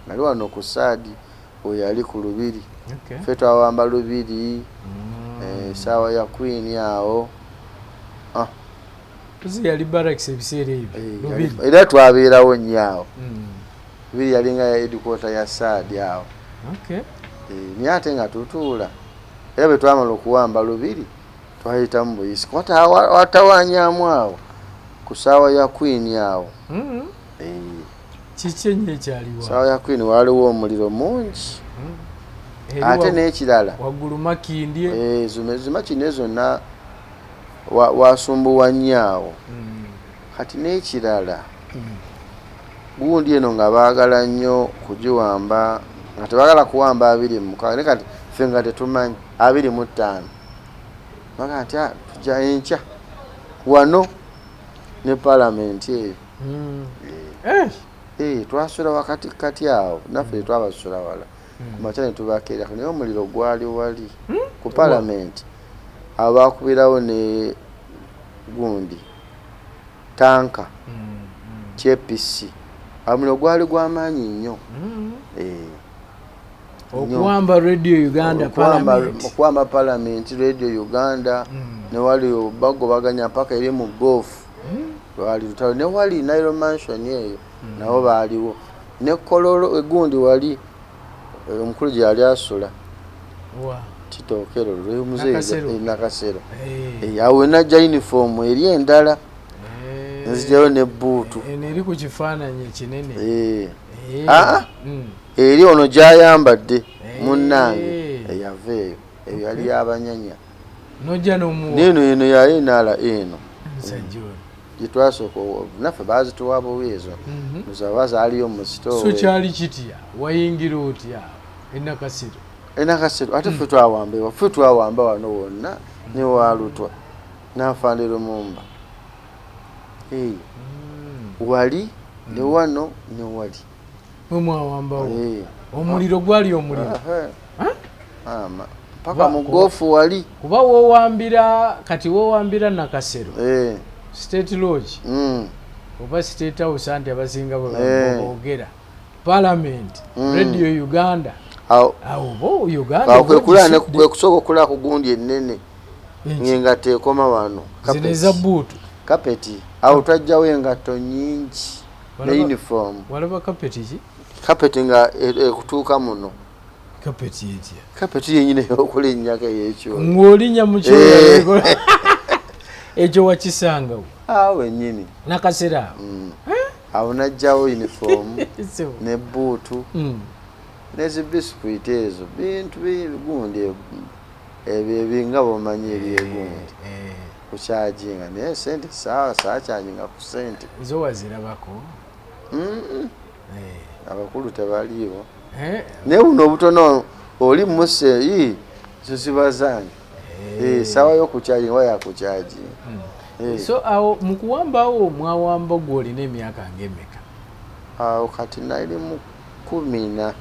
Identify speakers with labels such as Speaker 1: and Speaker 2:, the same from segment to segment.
Speaker 1: nali wano ku Saadi oyo yali ku Lubiri ffe twawamba Lubiri saawa ya Queen awo
Speaker 2: tuzi yali barracks ebiseera ebyo Lubiri
Speaker 1: era twabeerawo nnyo awo Lubiri yalinga ya headquarter ya Saadi awo naye ate nga tutuula era bwe twamala okuwamba Lubiri twayitamu buyisi watawanyaamu awo ku saawa ya Queen awo
Speaker 2: kiki ennyo ekyaliwo
Speaker 1: saawa ya Queen waliwo omuliro mungi ate n'ekirala
Speaker 2: waggulu Makindye
Speaker 1: zimakindye zonna wasumbuwa nnyo awo kati n'ekirala gundi eno nga baagala nnyo kugiwamba nga tebaagala kuwamba 26 kati ffe nga tetumanyi 25 baga nti tujja enkya wano ne palamenti eyo twasula wakati kati awo naffe twabasula wala ku makya ne tubakeera naye omuliro gwali wali ku palamenti abo bakubirawo ne gundi tanka kyepisi omuliro gwali gw'amaanyi nnyo
Speaker 2: okuwamba Radio Uganda
Speaker 1: okuwamba palamenti Radio Uganda ne wali bagobaganya mpaka eri mu goofu wali lutalo ne wali Nairo Mansion eyo nabo baaliwo ne Kololo egundi wali omukulu gye yali asula Kitokero lwemuzeeyi Nakasero awo najja uniform eri endala nzijayo ne buutu
Speaker 2: eri ku kifaananyi ekinene
Speaker 1: eri ono gyayambadde munnange eyaveeyo eyo yali yabanyanya
Speaker 2: nojja n'omuwa
Speaker 1: eno yali nala eno gitwasooka naffe baazituwa buweezo nzaba zaaliyo mu sitoowe
Speaker 2: so kyali kitya wayingira otya
Speaker 1: Nakasero ate ffe twawamba wano wonna ne Walutwa n'Afande Lumumba wali ne wano ne wali
Speaker 2: mwawambawo omuliro gwali omuliro
Speaker 1: paka mu goofu wali
Speaker 2: kuba woowambira kati woowambira Nakasero State Lodge oba State House anti abasinga boogera Parliament Radio Uganda awo Uganda
Speaker 1: kwekusooka okulaba ku gundi ennene nga teekoma wano
Speaker 2: zineza buutu
Speaker 1: kapeti awo twajjawo engatto nnyingi ne uniform
Speaker 2: walaba kapeti ki
Speaker 1: kapeti nga ekutuuka muno
Speaker 2: kapeti etya
Speaker 1: kapeti yennyini eyokola ennyaka ey'ekyo
Speaker 2: ng'olinya mu kyola ekyo wakisangawo
Speaker 1: awo ennyini
Speaker 2: Nakasera
Speaker 1: awo najjawo uniform ne buutu nezibisikuiti ezo bintu bigundi ebyo ebinga bomanyi ebyegundi kukyajinga naye sente saakyanyinga ku sente
Speaker 2: zo wazirabako
Speaker 1: abakulu tebaliiwo naye buno obutono oli muse zozibazange sawa y'okukyajinga wa yakukyajinga
Speaker 2: so awo mu kuwambawo mwawamba gw'olina emyaka ng'emeka
Speaker 1: awo kati nali mu 10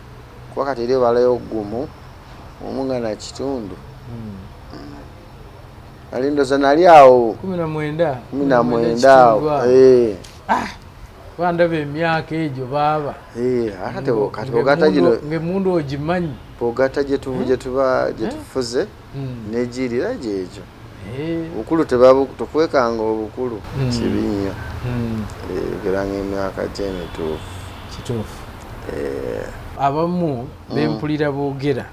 Speaker 1: kuba kati eri balayo gumu omunga na kitundu nali ndoza nali awo 19 awo
Speaker 2: bandaba emyaka egyo baaba
Speaker 1: kati ogata gino
Speaker 2: ng'emundu ogimanyi
Speaker 1: ogata gye tufuze negirira gyekyo obukulu tukwekanga obukulu kibi nnyo geranga emyaka gy'emituufu
Speaker 2: kituufu abamu bempulira boogera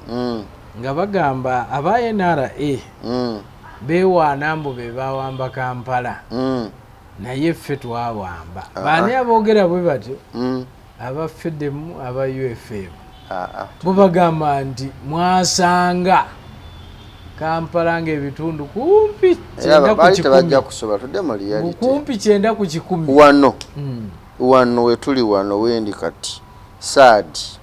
Speaker 2: nga bagamba aba NRA beewaana mbu be bawamba Kampala naye ffe twawamba baani aboogera bwe batyo aba FEDEM aba UFM bo bagamba nti mwasanga Kampala ng'ebitundu kumpi 9 ku 10
Speaker 1: wano wetuli wano wendi kati Saadi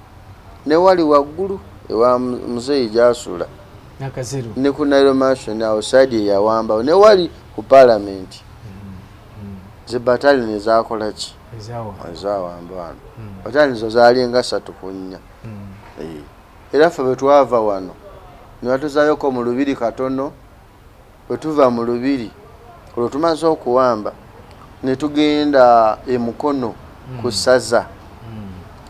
Speaker 1: ne wali waggulu ewa muzeeyi gyasula
Speaker 2: Nakasero
Speaker 1: ne ku Nairo Mansion awo Saadi yawamba ne wali ku Parliament ze battalion ezakola ki ezawamba wano battalion zo zaali nga 3 ku 4 era ffe bwe twava wano ne batuzayoko mu Lubiri katono bwe tuva mu Lubiri olwo tumaze okuwamba ne tugenda emukono ku Saza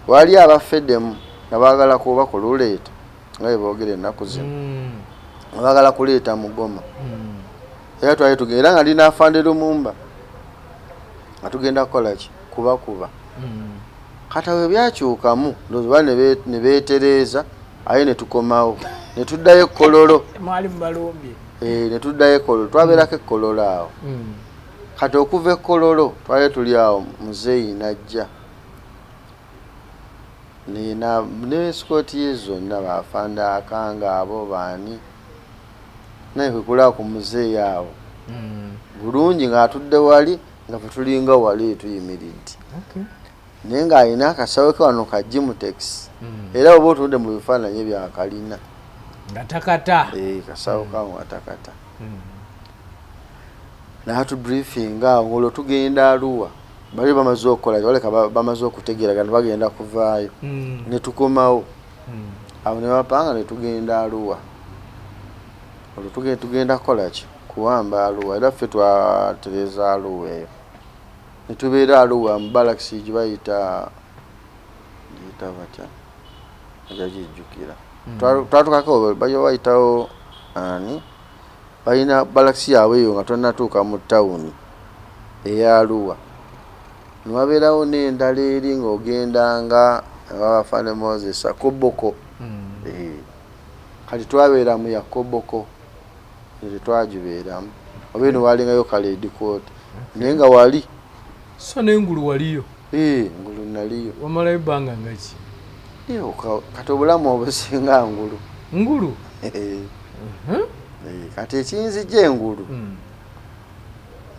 Speaker 1: wali abafeddemu nga baagala kuba kululeeta nga boogera ennaku zino baagala kuleeta Mugoma era twali tugenda nga lina afande Lumumba nga tugenda kukola ki kubakuba kata we byakyukamu ndowooza ne beetereeza aye ne tukomawo ne tuddayo Kololo
Speaker 2: mwali mubalumbye
Speaker 1: ne tuddayo Kololo twabeerako Kololo awo kata okuva Kololo twali tuli awo muzeeyi najja ne sikoti ye zonna bafande akanga abo baani naye kwekulaa ku muzeeyi awo bulungi ng'atudde wali nga fetulinga wali tuyimiridde naye ng'alina akasawo ke wano ka Jimutex era oba otudde mu bifaananyi byakalina
Speaker 2: nga takata
Speaker 1: kasawo kawo nga takata n'atubriefinga awo olwo tugenda Arua bali bamaze okukola waleka bamaze okutegeeraga ne bagenda kuvaayo ne tukomawo awo ne bapanga ne tugenda Arua olwo tugenda kukola ki kuwamba Arua era ffe twatereza Arua eyo ne tubeera Arua mu balakisi gye bayita batya agagijjukira twatukako bayitawo ani balina balakisi yaabwe eyo nga tonnatuuka mu tawuni eya Arua ne wabeerawo n'endala eri ng'ogendanga abafane Moses Koboko kati twabeera mu ya Koboko tetwagibeeramu oba eno walingayo Kaledi Court naye nga wali
Speaker 2: so n'engulu waliyo
Speaker 1: ngulu naliyo
Speaker 2: wamalayo ebbanga ngaki
Speaker 1: kati obulamu obusinga ngulu kati ekiyinzijja engulu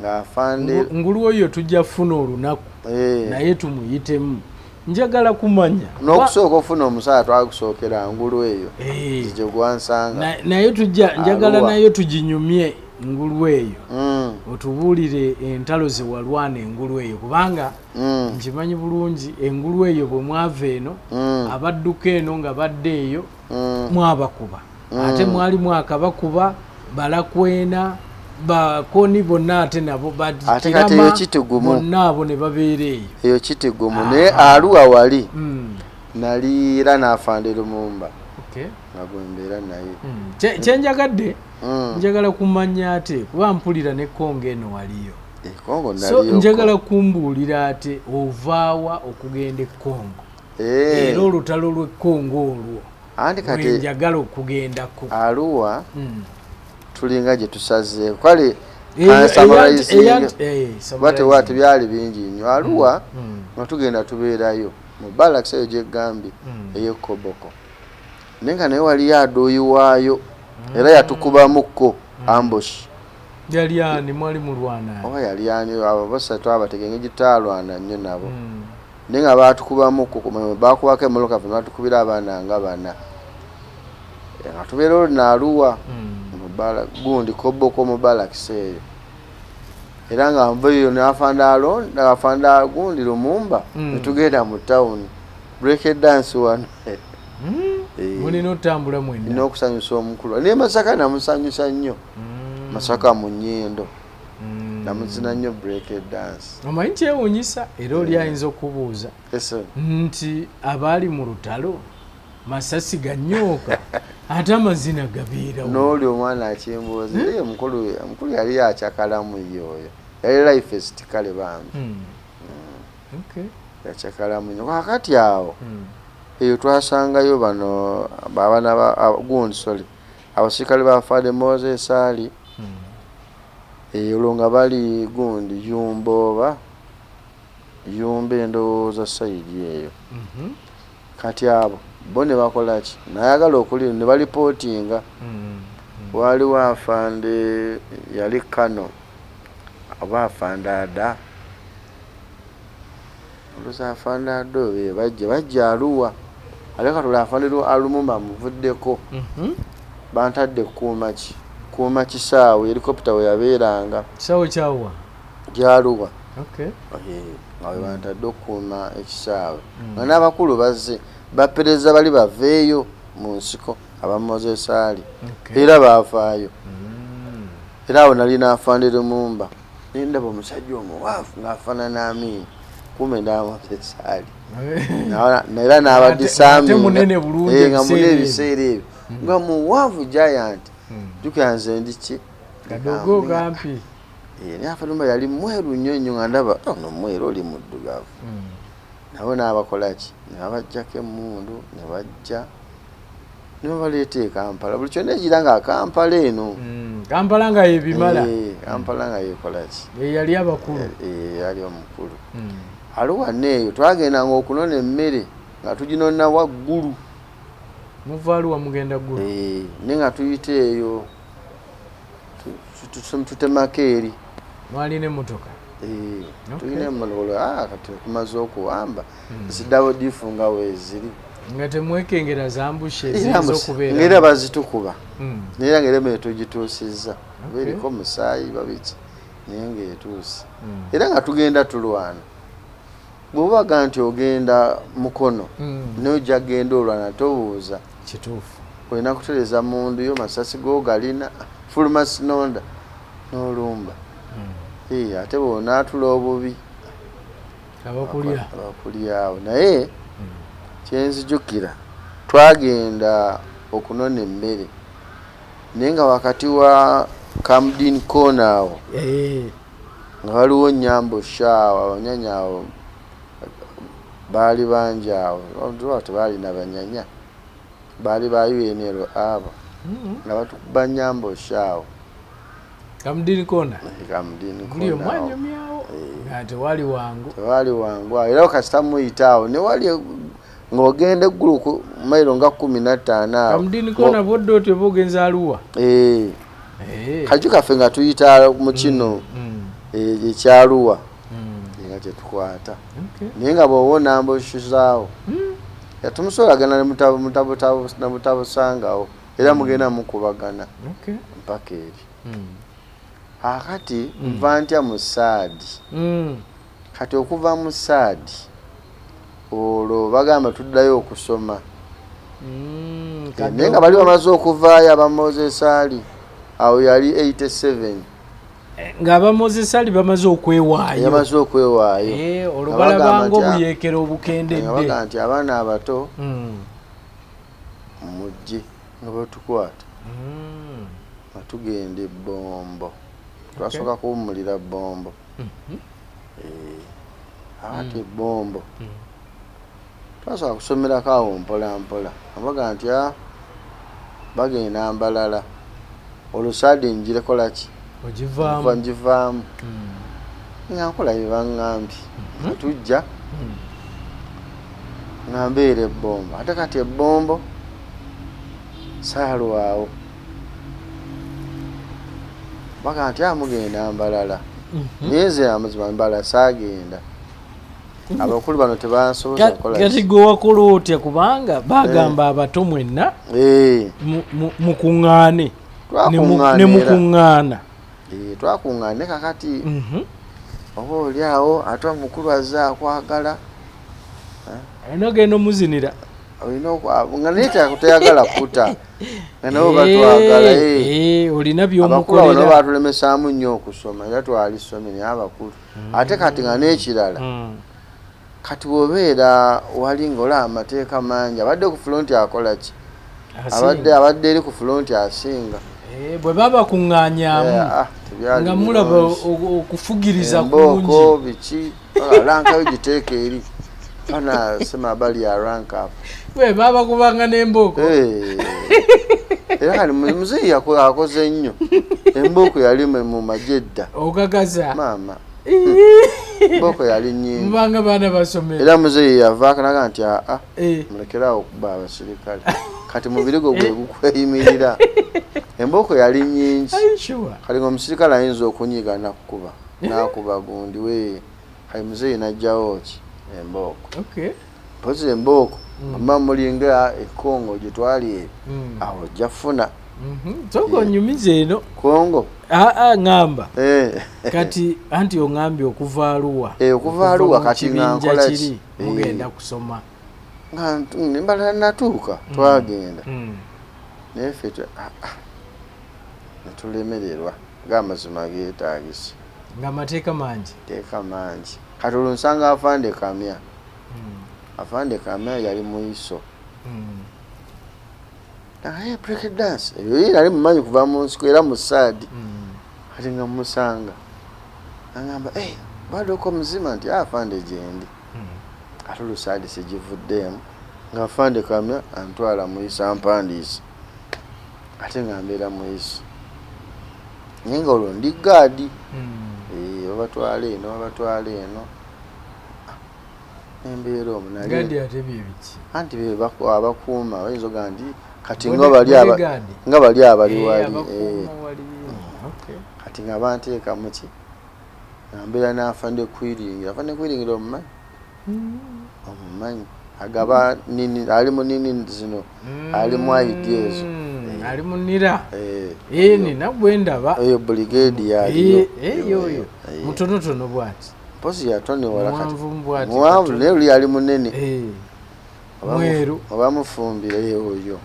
Speaker 1: ng'afande
Speaker 2: ngulu oyo tujja funa olunaku naye tumuyitemu njagala kumanya
Speaker 1: n'okusooka ofuna omusaala twagusookera ngulu eyo gye gwansanga
Speaker 2: naye njagala nayo tuginyumye ngulu eyo otubuulire entalo ze walwana engulu eyo kubanga nkimanyi bulungi engulu eyo bwe mwava eno abadduka eno nga badde eyo mwabakuba ate mwali mwakabakuba Balakwena bakoni bonna ate nabo
Speaker 1: batirama
Speaker 2: bonna abo ne babeera
Speaker 1: eyo kitigumu naye Arua wali naliira n'afande Lumumba nga gwembeera naye
Speaker 2: kyenjagadde njagala kumanya ate kuba mpulira ne Kongo eno waliyo so njagala kumbuulira ate ovaawa okugenda e Kongo era olutalo lw'e Kongo olwo njagala okugendako
Speaker 1: Arua tulinga gye tusazeeko kale bate byali bingi nnyo Arua nga tugenda tubeerayo mu balakisi eyo gyegambye ey'e Koboko naye nga naye waliyo adooyi waayo era yatukubamukko ambush
Speaker 2: yali ani mwali mulwana
Speaker 1: oba yali ani abo basatu abategenge gitaalwana nnyo nabo naye nga baatukubamukko baakubako emmotoka fe batukubira abaana nga bana nga tubeera olwo na Arua gundi Koboko mu balakisi eyo era nga nvayo n'afanda gundi Lumumba netugenda mu tawuni break dance wano
Speaker 2: mulina otambula mwenda
Speaker 1: n'okusanyusa omukulu naye Masaka namusanyusa nnyo Masaka mu nnyindo namuzina nnyo break dance
Speaker 2: omanyi kyewuunyisa era oli ayinza okubuuza nti abaali mu lutalo masasi ganyooka ate amazina gabeerawo
Speaker 1: n'oli omwana akimbuuza naye omukulu yali yakyakalamu ye oyo yali lifest kale bambi yakyakalamu nnyo kakati awo eyo twasangayo bano abaana gundi abasirikale bafade Moses Ali olwo nga bali gundi Yumba endowooza sayidi eyo kati abo bo ne bakola ki nayagala okuli ne balipootinga waliwo afande yali Kano oba afande Ada olusa afande Ada oyo bajja Arua aleka tula afande Lumumba muvuddeko bantadde kuuma kisaawe helikopita we yabeeranga
Speaker 2: kisaawe kyawa
Speaker 1: gy'Arua nga we bantadde okukuuma ekisaawe nga n'abakulu bazze bapereza bali baveeyo mu nsiko aba Moses Ali era baavaayo era awo nali n'afande Lumumba nendaba omusajja omuwaafu ng'afaanana Amin kumbe ndaba Moses Ali era n'abadisambi
Speaker 2: nga
Speaker 1: munene ebiseera ebyo nga muwanvu giant jukira nze ndiki
Speaker 2: kadogo kampi
Speaker 1: naye Falumba yali mweru nnyo nnyo nga ndaba ono mweru oli muddugavu nabo n'abakolaki ne babajjako emmundu ne bajja ne babaleeta e Kampala buli kyonna egira nga Kampala eno
Speaker 2: Kampala nga yebimala
Speaker 1: Kampala nga yekolaki
Speaker 2: yali abakulu
Speaker 1: yali omukulu Arua neeyo twagendanga okunona emmere nga tuginona waggulu
Speaker 2: muva Arua mugenda ggulu
Speaker 1: ne nga tuyita eyo tutemako eri
Speaker 2: mwalina emmotoka
Speaker 1: tulina emmotoka kati tumaze okuwamba ziddawo difu nga weeziri
Speaker 2: nga temwekengera zambushe ez'okubeera
Speaker 1: ngera bazitukuba naye ngera emmere tugituusizza beriko omusaayi babiki naye ng'etuuse era nga tugenda tulwana bw'obaga nti ogenda mukono n'ojja genda olwana tobuuza
Speaker 2: kituufu
Speaker 1: olina kutereza mundu yo masasi g'ogalina fuluma sinonda n'olumba ate bw'onaatula obubi abakulyawo naye kyenzijukira twagenda okunona emmere naye nga wakati wa Camden Corner awo nga waliwo Nyambo Shaawa abanyanya awo baali bangi awo tebaalina banyanya baali ba UNL abo nga batukuba Nyambo Shaawa
Speaker 2: Camden Corner
Speaker 1: guli
Speaker 2: omwanya omyawo nga tewali wangu era kasita muyita awo ne wali ng'ogenda eggulu ku mayiro nga 15 awo Camden Corner bodde otyo bogenza Arua
Speaker 1: kaju kaffe nga tuyita mu kino ekyaluwa nga kyetukwata naye nga bw'oba onambosuzaawo yatumusolagana ne mutabusangawo era mugenda mukubagana mpaka eri akati nva ntya mu Saadi kati okuva mu Saadi olwo bagamba tuddayo okusoma naye nga bali bamaze okuvaayo aba Moses Ali awo yali 87
Speaker 2: ng'aba Moses Ali bamaze okwewaayo olwo balabanga obuyeekero obukendedde
Speaker 1: baga nti abaana abato mujje nga batukwata nga tugenda ebbombo twasooka kuwummulira bbombo ate ebbombo twasooka kusomerako awo mpola mpola abaga nti bagenda Mbalala olwo Saadi ngirekolaki ngivaamu nga nkola bye baŋŋambye nga tujja nga mbeera ebbombo ate kati ebbombo saalwawo baga nti mugenda Mbalala naye nze amazima Mbalala saagenda abakulu bano tebansobola kukola
Speaker 2: kati gwe wakola otya kubanga bagamba abato mwenna mukuŋŋaane ne mukuŋŋaana
Speaker 1: twakuŋŋaane kakati oba oli awo ate omukulu azze akwagala
Speaker 2: olina ogenda omuzinira
Speaker 1: nga naye teyagala kuta nga nabo batwagala
Speaker 2: olina by'omukolera
Speaker 1: abakulu batulemesaamu nnyo okusoma era twalisome naye abakulu ate kati nga n'ekirala kati bw'obeera wali ng'olaba amateeka mangi abadde ku fulonti akola ki abadde eri ku fulonti asinga
Speaker 2: bwe baba kuŋŋaanyaamu nga mulaba okufugiriza kungi
Speaker 1: embooko biki rankayo giteeka eri pana sema bali ya rank up
Speaker 2: bwe baba kubanga n'embooko
Speaker 1: era kali muzeeyi akoze nnyo embooko yali mu majjedda
Speaker 2: okakasa
Speaker 1: maama embooko yali nnyingi
Speaker 2: mubanga baana basomera
Speaker 1: era muzeeyi yavaako naga nti mulekerawo okuba abasirikale kati mubirigo gwe gukweyimirira embooko yali nnyingi kali ng'omusirikale ayinza okunyiga nakuba gundi we kali muzeeyi najjawo ki embooko mpozi embooko mama mulinga ekongo gye twali awo ojja funa
Speaker 2: soka onyumiza eno
Speaker 1: kongo
Speaker 2: ŋŋamba kati anti oŋŋambye okuva Arua
Speaker 1: kati nga nkola ki
Speaker 2: mugenda kusoma
Speaker 1: nga Mbalala natuuka twagenda naye ffe netulemererwa ng'amazima geetaagisa
Speaker 2: ng'amateeka mangi
Speaker 1: kati olwo nsanga afande kamya afande Kamya yali muiso naye break dance eyo yali mumanyi kuva mu nsiko era mu saadi ati nga musanga angamba bado ko mzima nti afande gyendi ate olusaadi sigivuddemu nga afande Kamya antwala muiso ampandiisa ate nga mbeera muiso naye nga olwo ndi gaadi babatwala eno embeera omwo anti abakuuma bayinza oga nti kati nga bali abali wali kati nga banteeka muki nga mbeera n'afande kwiringira omumanyi agaba nini ali mu nini zino ali mu ID ezo
Speaker 2: ali munira nina gwendaba
Speaker 1: eyo brigade yaliyo
Speaker 2: eyo mutonotono bwati
Speaker 1: posi yatone wala kati
Speaker 2: muwanvu
Speaker 1: naye oli ali munene
Speaker 2: mweru
Speaker 1: obamufumbira oyo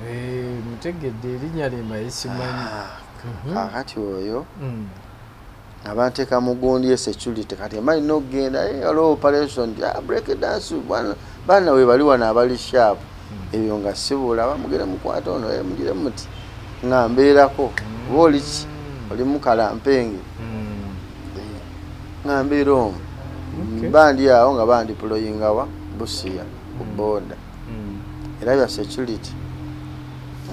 Speaker 2: mutegedde erinnya lemba yesimanyi
Speaker 1: kakati oyo abanteeka mugundi ye security kati amanyi n'okugenda olwo operation break dance baana we bali wano abali sharp ebyo nga sibula bamugere mukwata ono mugire muti nga mbeerako oli ki oli mukalampenge nga mbeera omwo bandi awo nga bandi ployinga wa Busia ku boda era bya security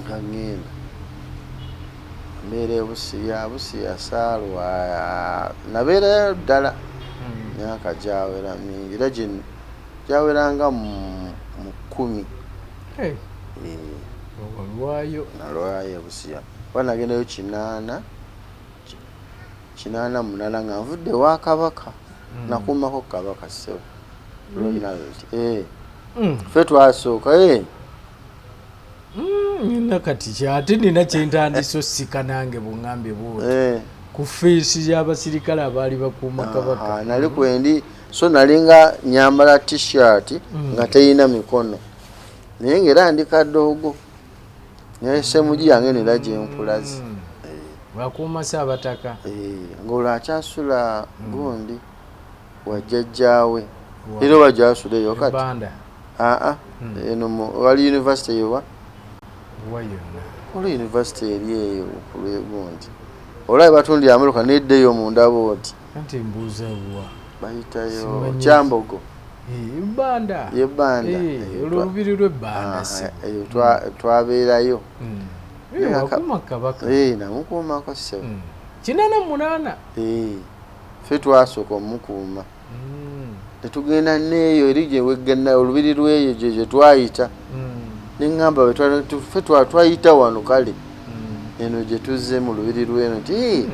Speaker 1: nga ngenda mbeera Busia Salwa nabeerayo ddala myaka gyawera mingi era gyaweranga mu 10 nalwayo Busia wanagendayo 8 nga nvudde wa Kabaka nakuumako Kabaka ssebo loyalty ffe twasooka
Speaker 2: nina kati kyate nina kyentandiso sika nange buŋŋambe bwoti ku feesi y'abasirikale abaali bakuuma Kabaka
Speaker 1: nali kwendi so nalinga nyambala t-shirt nga teyina mikono naye ng'era ndi kadoogo naye semugi yange nera gyenkulazi
Speaker 2: bakuuma Saabataka
Speaker 1: ng'olwo akyasula gundi wajjajjaawe era oba gyasuleyo kati eno wali university yowa olwo university eri eyo kulwegundi olwaye batundira ameruka neddeyo mu ndabo oti
Speaker 2: anti mbuuza bwa
Speaker 1: bayitayo Kyambogo
Speaker 2: Banda olubiri lw'ebbanda
Speaker 1: eyo twabeerayo
Speaker 2: wakuuma Kabaka
Speaker 1: namukuumako ssebo
Speaker 2: 88
Speaker 1: ffe twasooka omukuuma netugenda neeyo eri gyewegenda olubiri lweyo gye twayita neŋŋamba ffe twayita wano kale eno gye tuzze mu lubiri lweno nti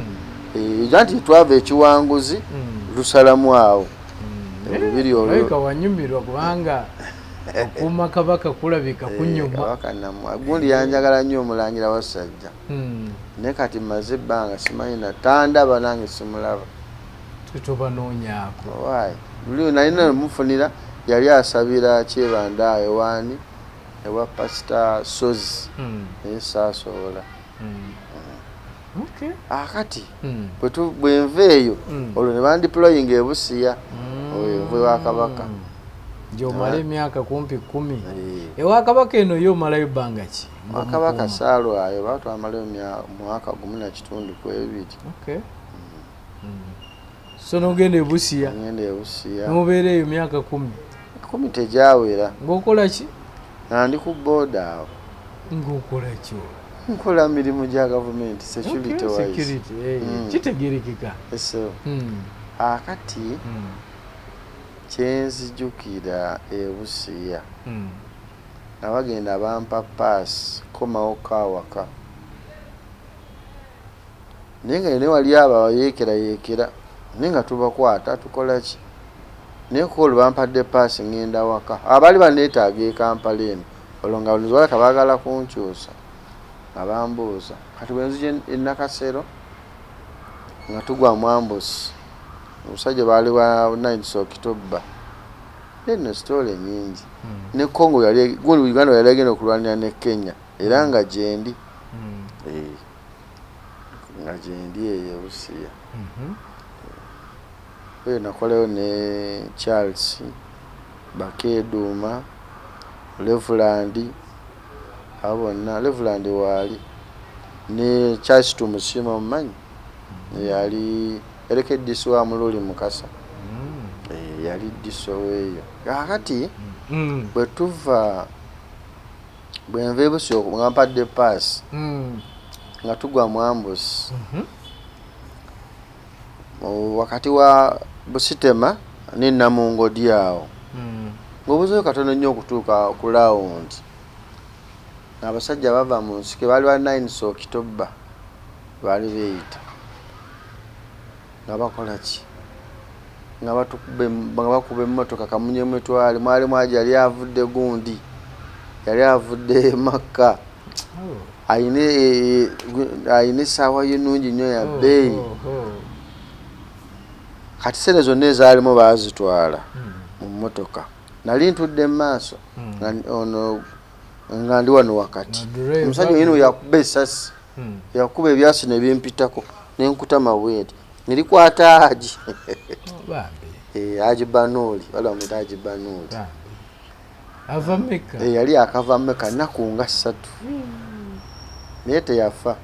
Speaker 1: anti twava ekiwanguzi lusalamu awo olubiri olwo
Speaker 2: wanyumirwa kubanga okuuma Kabaka kulabika kunyuma
Speaker 1: gundi yanjagala nnyo Omulangira Wasajja naye kati maze ebbanga simanyi natandaba nange simulaba
Speaker 2: tetobanoonyaako
Speaker 1: luli nalina mufunira yali asabira Kyebanda ewaani ewa Pastor Sozi naye saasobola akati bwenva eyo olwo ne bandiployinga e Busia oyo enva ewa Kabaka
Speaker 2: gy'omala emyaka kumpi 10 ewa Kabaka eno yo omalayo bbanga ki
Speaker 1: Kabaka Salwayo batwamalayo mwaka gumu na kitundu ku ebiri
Speaker 2: so nogenda e Busia nomubeera eyo myaka
Speaker 1: 10 tegyawera
Speaker 2: ng'okola ki
Speaker 1: ndi ku boda awo
Speaker 2: ng'okola ki
Speaker 1: nkola mirimu gya gavumenti security wise
Speaker 2: kitegerekeka
Speaker 1: akati kyenzijukira e Busia nga bagenda bampa paasi komawo kawaka naye nga newali abo abayeekera naye nga tubakwata tukola ki naye ko olwo bampadde paasi ngenda waka abali baneetaaga e Kampala eno olwo nga oluzwalaka baagala kunkyusa abambuuza kati bwenzija e Nakasero nga tugwa mu ambusi omusajja baali wa 9 October eno story nyingi ne Congo yali gundi Uganda yali agenda okulwanira ne Kenya era nga gyendi nga gyendi eyo Busia nakoleyo ne Charles Bakeduma Reverend abonna Reverend wali ne Charles Tumusima omumanyi yali erekediswa mululi mukasa yali diso weyo kakati bwe tuva bwenva ebuso nga mpadde pass nga tugwa mu ambush wakati wa Busitema ne Namungodi awo ngobuzo katono nnyo okutuuka ku round abasajja bava mu nsike bali ba 9 so Oktoba bali beeyita nga bakola ki nga bakuba emmotoka kamunye mwetwali mwali mwaji yali avudde gundi yali avudde Makka ayine sawa yenungi nnyo ya bbeeyi kati sente zonna ezalimu baazitwala mu mmotoka nali ntudde mu maaso nga ndi wano wakati omusajja yino yakuba essasi yakuba ebyasi ne bimpitako nenkutama bweti nilikwata Haji Haji Banoli wala mwita Haji Banoli
Speaker 2: ava Meka
Speaker 1: yali akava Meka nnaku nga 3 naye teyafa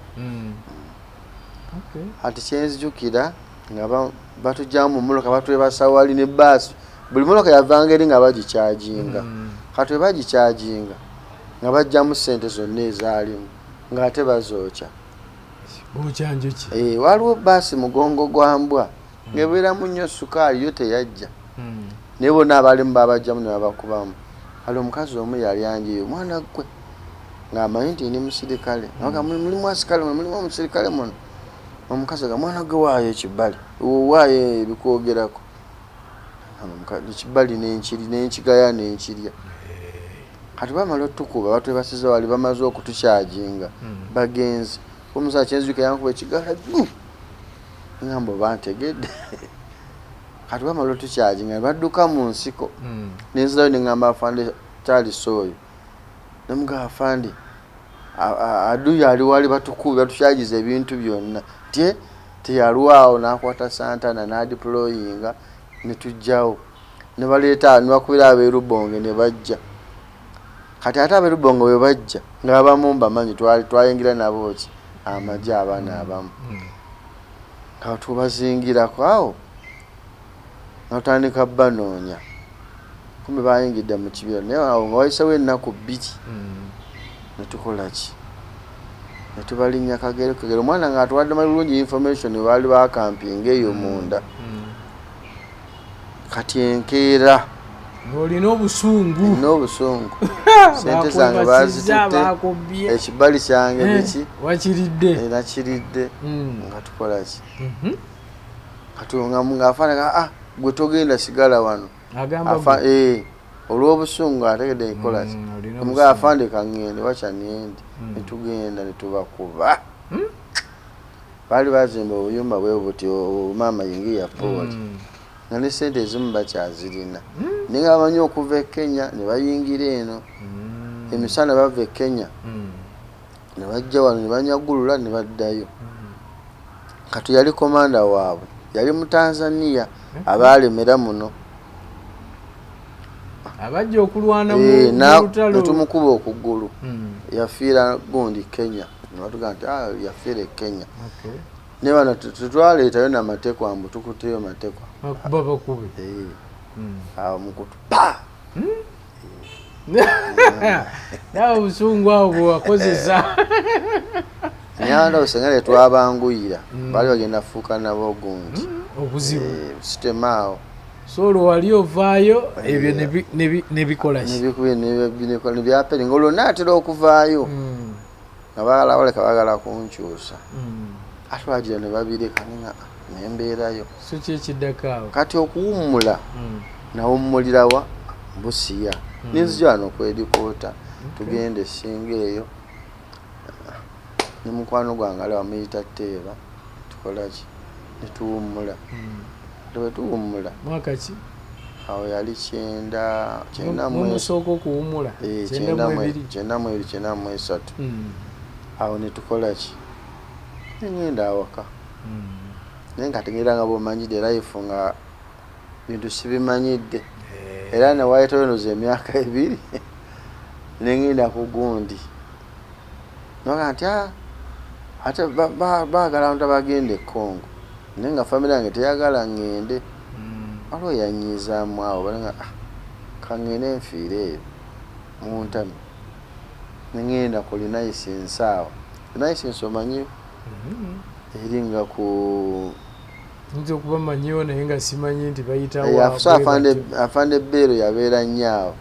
Speaker 1: ati kyenzijukira nga batujjamu mu mmotoka batwebasa wali ne baasi buli mmotoka yavanga eri nga bagikyajinga kati we bagikyajinga nga bajjamu ssente zonna ezaalimu ng'ate bazookya waliwo baasi mugongo gwa mbwa ng'ebeeramu nnyo sukaali yo teyajja naye bonna abalimu babajjamu ne babakubamu ali omukazi omu yali anjiyo mwana gwe ng'amanyi nti ndi musirikale nga mulimu asikale mulimu omusirikale muno omukazi ga mwana gwe waayo ekibali waayo ebikwogerako ekibali n'enkigaya n'enkirya kati bamala otukuba batwebasiza wali bamaze okutukyajinga bagenzi omusajja kyenzuka yankuba ekigala ngamba bantegedde kati bamala otukyajinga badduka mu nsiko nenzirayo neŋŋamba afande Charles oyo nemugaa afande aduyo ali wali batukubi batukyagiza ebintu byonna teyalwawo n'akwata Santana n'adiployinga ne tujjawo ne baleeta ne bakubira ab'erubonge ne bajja kati ate ab'erubonge bwe bajja ng'abamu mbamanyi twayingira nabo ki amagye abaana abamu nga tubazingirako awo nga tutandika banoonya kumbe bayingidde mu kibira naye awo nga wayisewo ennaku 2 ne tukola ki ne tubalinnya kagere omwana ng'atuwadde malungi information baali bakampinga eyo munda kati enkeera
Speaker 2: ng'olina obusungu
Speaker 1: sente zange bazitutte ekibali kyange biki nakiridde nga tukola ki ng'afaanana gwe togenda sigala wano olw'obusungu ategedde nkola ki omugaa afande kaŋŋende wakyaniyendi ne tugenda ne tubakuba baali bazimba obuyumba bwe buti maama yingiya poli nga ne sente ezimu bakyazirina naye nga bamanyi okuva e Kenya ne bayingira eno emisana bava e Kenya ne bajja wano ne banyagulula ne baddayo kati yali komanda waabwe yali mu Tanzania abaalemera muno
Speaker 2: abajja okulwana mu lutalo
Speaker 1: netumukuba okugulu yafiira gundi Kenya nebatuga nti yafiira e Kenya ne bano tetwaleetayo namatekwa ambu tukuteyo matekwa
Speaker 2: bakube
Speaker 1: awo mukutu
Speaker 2: nawe obusungu awo bwewakozesa
Speaker 1: nyanda osengere twabanguyira bali bagenda fuuka nabo gundi
Speaker 2: obuzibu
Speaker 1: sitemaawo
Speaker 2: so olwo wali ovaayo ebyo nebikola
Speaker 1: nebyaperi nga olwo naatera okuvaayo nga baleka bagala kunkyusa ate bagira ne babireka nembeerayo
Speaker 2: so kyekiddakaawo
Speaker 1: kati okuwummula nawummulirawa Busiya ninzija wano okwedikoota tugenda essinga eyo ne mukwano gwange ali wamuyita Teeba tukola ki ne tuwummula bwe tuwummula
Speaker 2: mwaka ki
Speaker 1: awo yali 9
Speaker 2: musooka okuwummula
Speaker 1: 9 awo ne tukola ki ngenda awaka naye nga tegeera nga bwomanyidde life nga bintu sibimanyidde era newayitayo noza emyaka 2 nengenda ku gundi noga nti ate baagala abantu abagenda e Congo naye nga famire yange teyagala ngende waliwo yanyiizaamu awo balinga kangende nfiire eyo muntami nengenda ku linaisensi awo linaisensi omanyi eri nga ku
Speaker 2: nze okuba manyiwo naye nga simanyi nti bayitawo
Speaker 1: afande Beero yabeera nnyo awo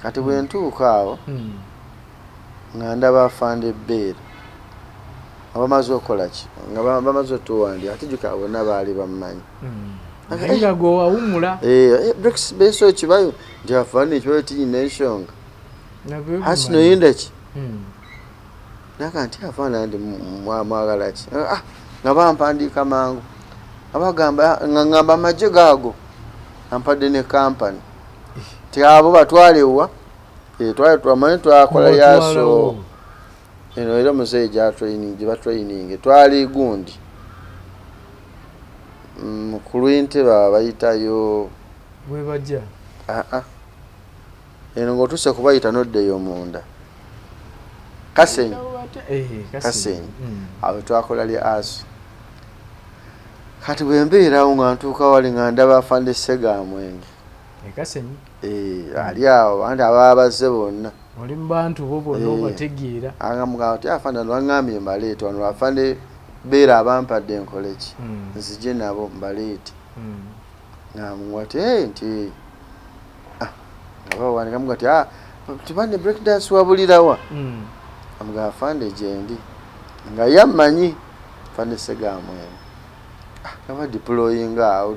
Speaker 1: kati bwe ntuuka awo nga ndaba afande Beero abamaze okukola ki nga bamaze otuwandi atijuka bonna baali bamumanyi
Speaker 2: nga gwe wawumula
Speaker 1: Brexit beso kibayo nti afande ekibayo tiyina ensonga hasi noyinda ki naka nti afande ndi mwagala ki nga bampandiika mangu abagamba nga ngamba amagye gaago ampadde ne kampani ti abo batwalewa twamanyi twakola yaso eno era muzeyi gye batraining twali gundi ku Lwentebe bayitayo
Speaker 2: bwe bajja
Speaker 1: eno ng'otuse kubayita noddeyo munda Kasenyi awo twakola lya aso kati bwe mbeerawo nga ntuuka wali nga ndaba afande Segamwenge ali awo anti ababa bazze bonna
Speaker 2: oli mu bantu bo bonna obategeera
Speaker 1: agamugamba ti afande wangambye mbaleete wano afande Beera abampadde nkole ki nzije nabo mbaleete ngamuwa ti nti ngabawanikamuga ti tibane breakdance wabulirawa amuga afande gyendi nga yammanyi afande Segamwenge nga deployinga awo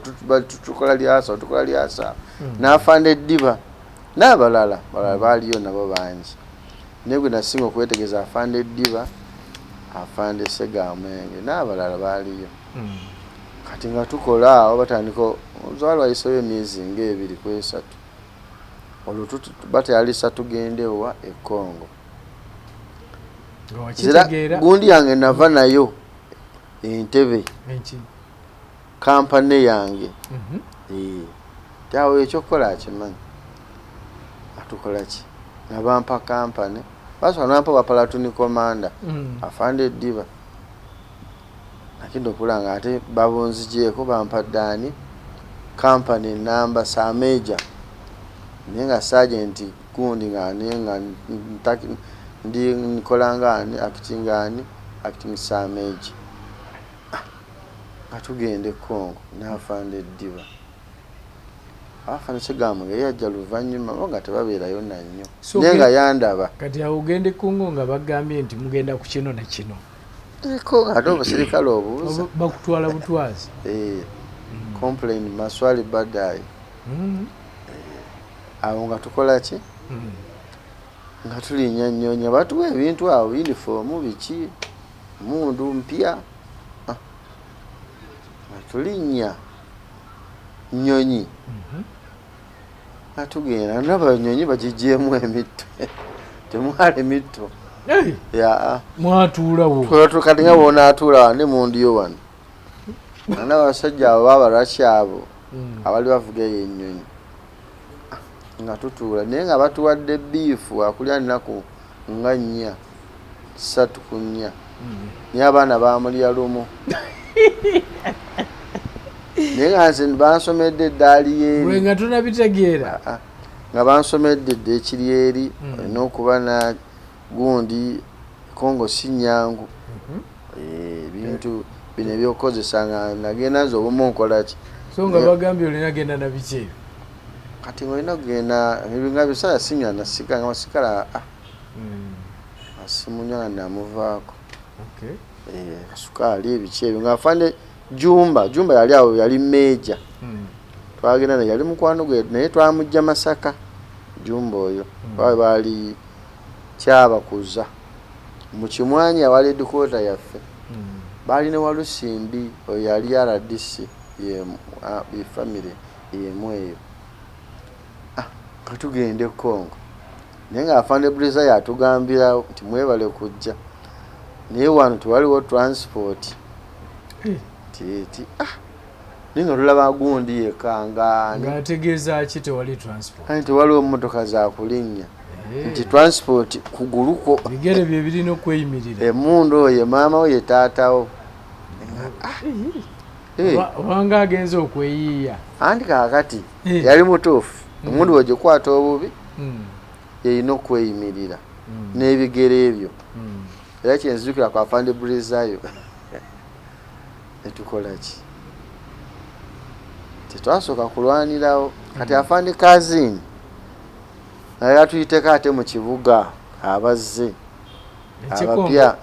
Speaker 1: tukola lyasa n'afande Ddiba n'abalala baaliyo nabo bangi naye gwe nasinga okwetegereza afande Ddiba afande Segamwenge n'abalala baaliyo kati nga tukola awo batandika oluzaalo wayiseyo emyezi ng'ebiri ku esatu olwo batayalisa tugendewa e Congo gundi yange nava nayo Entebbe kampani yange tawe ekyokukola akimanyi atukola ki nabampa kampani basobola nampa bapalatuni komanda afande Ddiba lakini okulanga ate babunzigyeko bampa ddaani kampani namba Sameja naye nga sergeant gundi nga ndi nkolangani acting Sameja atugende Congo n'afande Ddiba afande Segamwenge yajja luvannyuma nga tebabeerayo nannyo naye nga yandaba
Speaker 2: kati awo ogende Congo nga bagambye nti mugenda ku kino ne kino
Speaker 1: ate obusirikale obuuza
Speaker 2: bakutwala butwazi
Speaker 1: complain maswali badaayi awo nga tukola ki nga tulinnya nnyonyi batuwa ebintu awo uniform biki mundu mpya tulinnya nnyonyi atugenda n'abanyonyi bagigyemu emitto temwali mitto
Speaker 2: mwatuulawo
Speaker 1: kati nga bonaatuula wane mundiyo wano n'abasajja abo babalaki abo abali bavuga eyo ennyonyi nga tutuula naye nga batuwadde biifu akulya nnaku nga 4 3 ku 4 naye abaana bamulya lumu naye nga nze bansomedde eddaali yeeri
Speaker 2: nga tonabitegeera
Speaker 1: nga bansomedde edda ekiri eri olina okuba na gundi Congo si nnyangu ebintu bino ebyokukozesa nga nagenda nze obumu nkola ki
Speaker 2: so nga bagambye olina genda na biki ebyo
Speaker 1: kati ng'olina kugenda nga bisala sinywa nasika nga masikala asimunywa nga namuvaako kasukaali ebiki ebyo nga afande Jumba yali awo yali meja twagenda naye yali mukwano gwe naye twamujja Masaka Jumba oyo baali kyabakuza mu Kimwanyi awali edukota yaffe baali ne Walusimbi oyo yali RDC family yemu eyo katugende Congo naye nga afande Breza yatugambira nti mwebale kujja naye wano tewaliwo transport titi ninga tulaba gundi yekanga
Speaker 2: ngategeeza ki tewali transport
Speaker 1: tewaliwo mmotoka za kulinnya nti transport kuguluko
Speaker 2: bigere bye birina okweyimirira
Speaker 1: emundu oyo maama we ye taatawo
Speaker 2: obanga agenza okweyiiya
Speaker 1: anti kaakati yali mutuufu emundu wegikwata obubi yeyina okweyimirira n'ebigere ebyo era kyenzijukira ku afande bulizayo netukola ki tetwasooka kulwanirawo kati afande kazini naye atuyiteko ate mu kibuga abazze abapya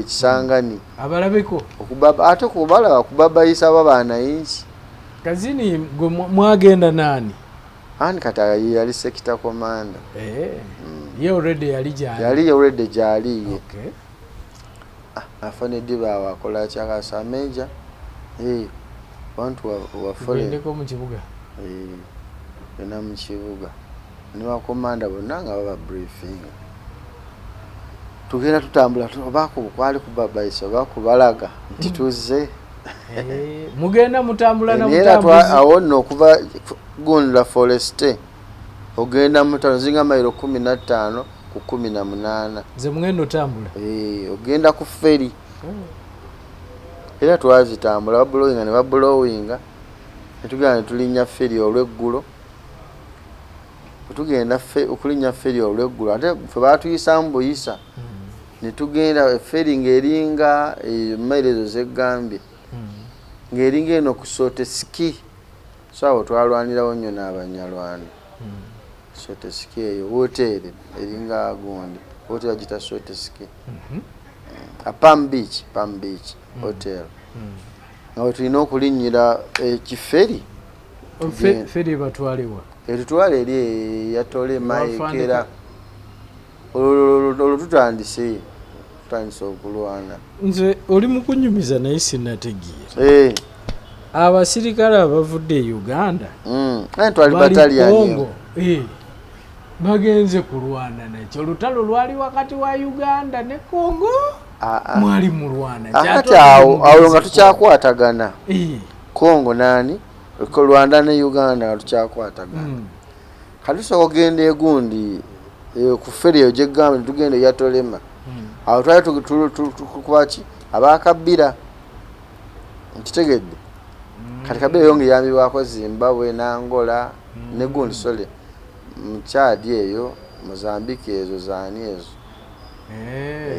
Speaker 1: kisangani
Speaker 2: abalabeko
Speaker 1: ate kubalaba kubabayisa babanayinki
Speaker 2: kazini mwagenda nani
Speaker 1: ani kati yali sekita komanda
Speaker 2: ye already
Speaker 1: yali already gyaliye afanedde bawakola kyakasa meja bantu
Speaker 2: wafoleko mu kibuga
Speaker 1: yona mu kibuga ne bakomanda bonna nga baba briefing tugenda tutambula kwali kubabayisa bakubalaga nti tuzze
Speaker 2: mugenda mutambula na
Speaker 1: mutambuzi awo nno okuva Gunla Forest ogenda mutano zinga mailo 15 ku 18
Speaker 2: ze mugenda otambula
Speaker 1: ogenda ku ferry era twazitambula bablowinga ne bablowinga netugenda tulinya ferry olweggulo tugenda okulinya ferry olweggulo ate fe batuyisa mbuyisa netugenda ferry ngeringa mailo zegambye ngeringa eno kusote ski sawa twalwanirawo nnyo n'abanyalwana sote ski eyo hoteli eringa gundi hoteli agita sote ski Palm Beach hotel nga tulina okulinyira ekiferi
Speaker 2: feri batwaliwa
Speaker 1: etutwala eri yatole maekera olwo tutandise okulwana
Speaker 2: nze oli mu kunyumiza naye sinnategeera abasirikale abavudde e Uganda
Speaker 1: twali batalyanyo
Speaker 2: bagenze kulwana nakyo olutalo lwali wakati wa Uganda ne Congo mwali mulwana
Speaker 1: ate awo nga tukyakwatagana Congo nani Rwanda ne Uganda nga tukyakwatagana kati tusobola ogenda egundi ku feri eyo gyegamba tugenda yatolema awo twali tukubaki abakabbira nkitegedde kati kabira yonge yambibwako Zimbabwe n'Angola ne gundi sole mu Chad eyo Mozambique ezo zani ezo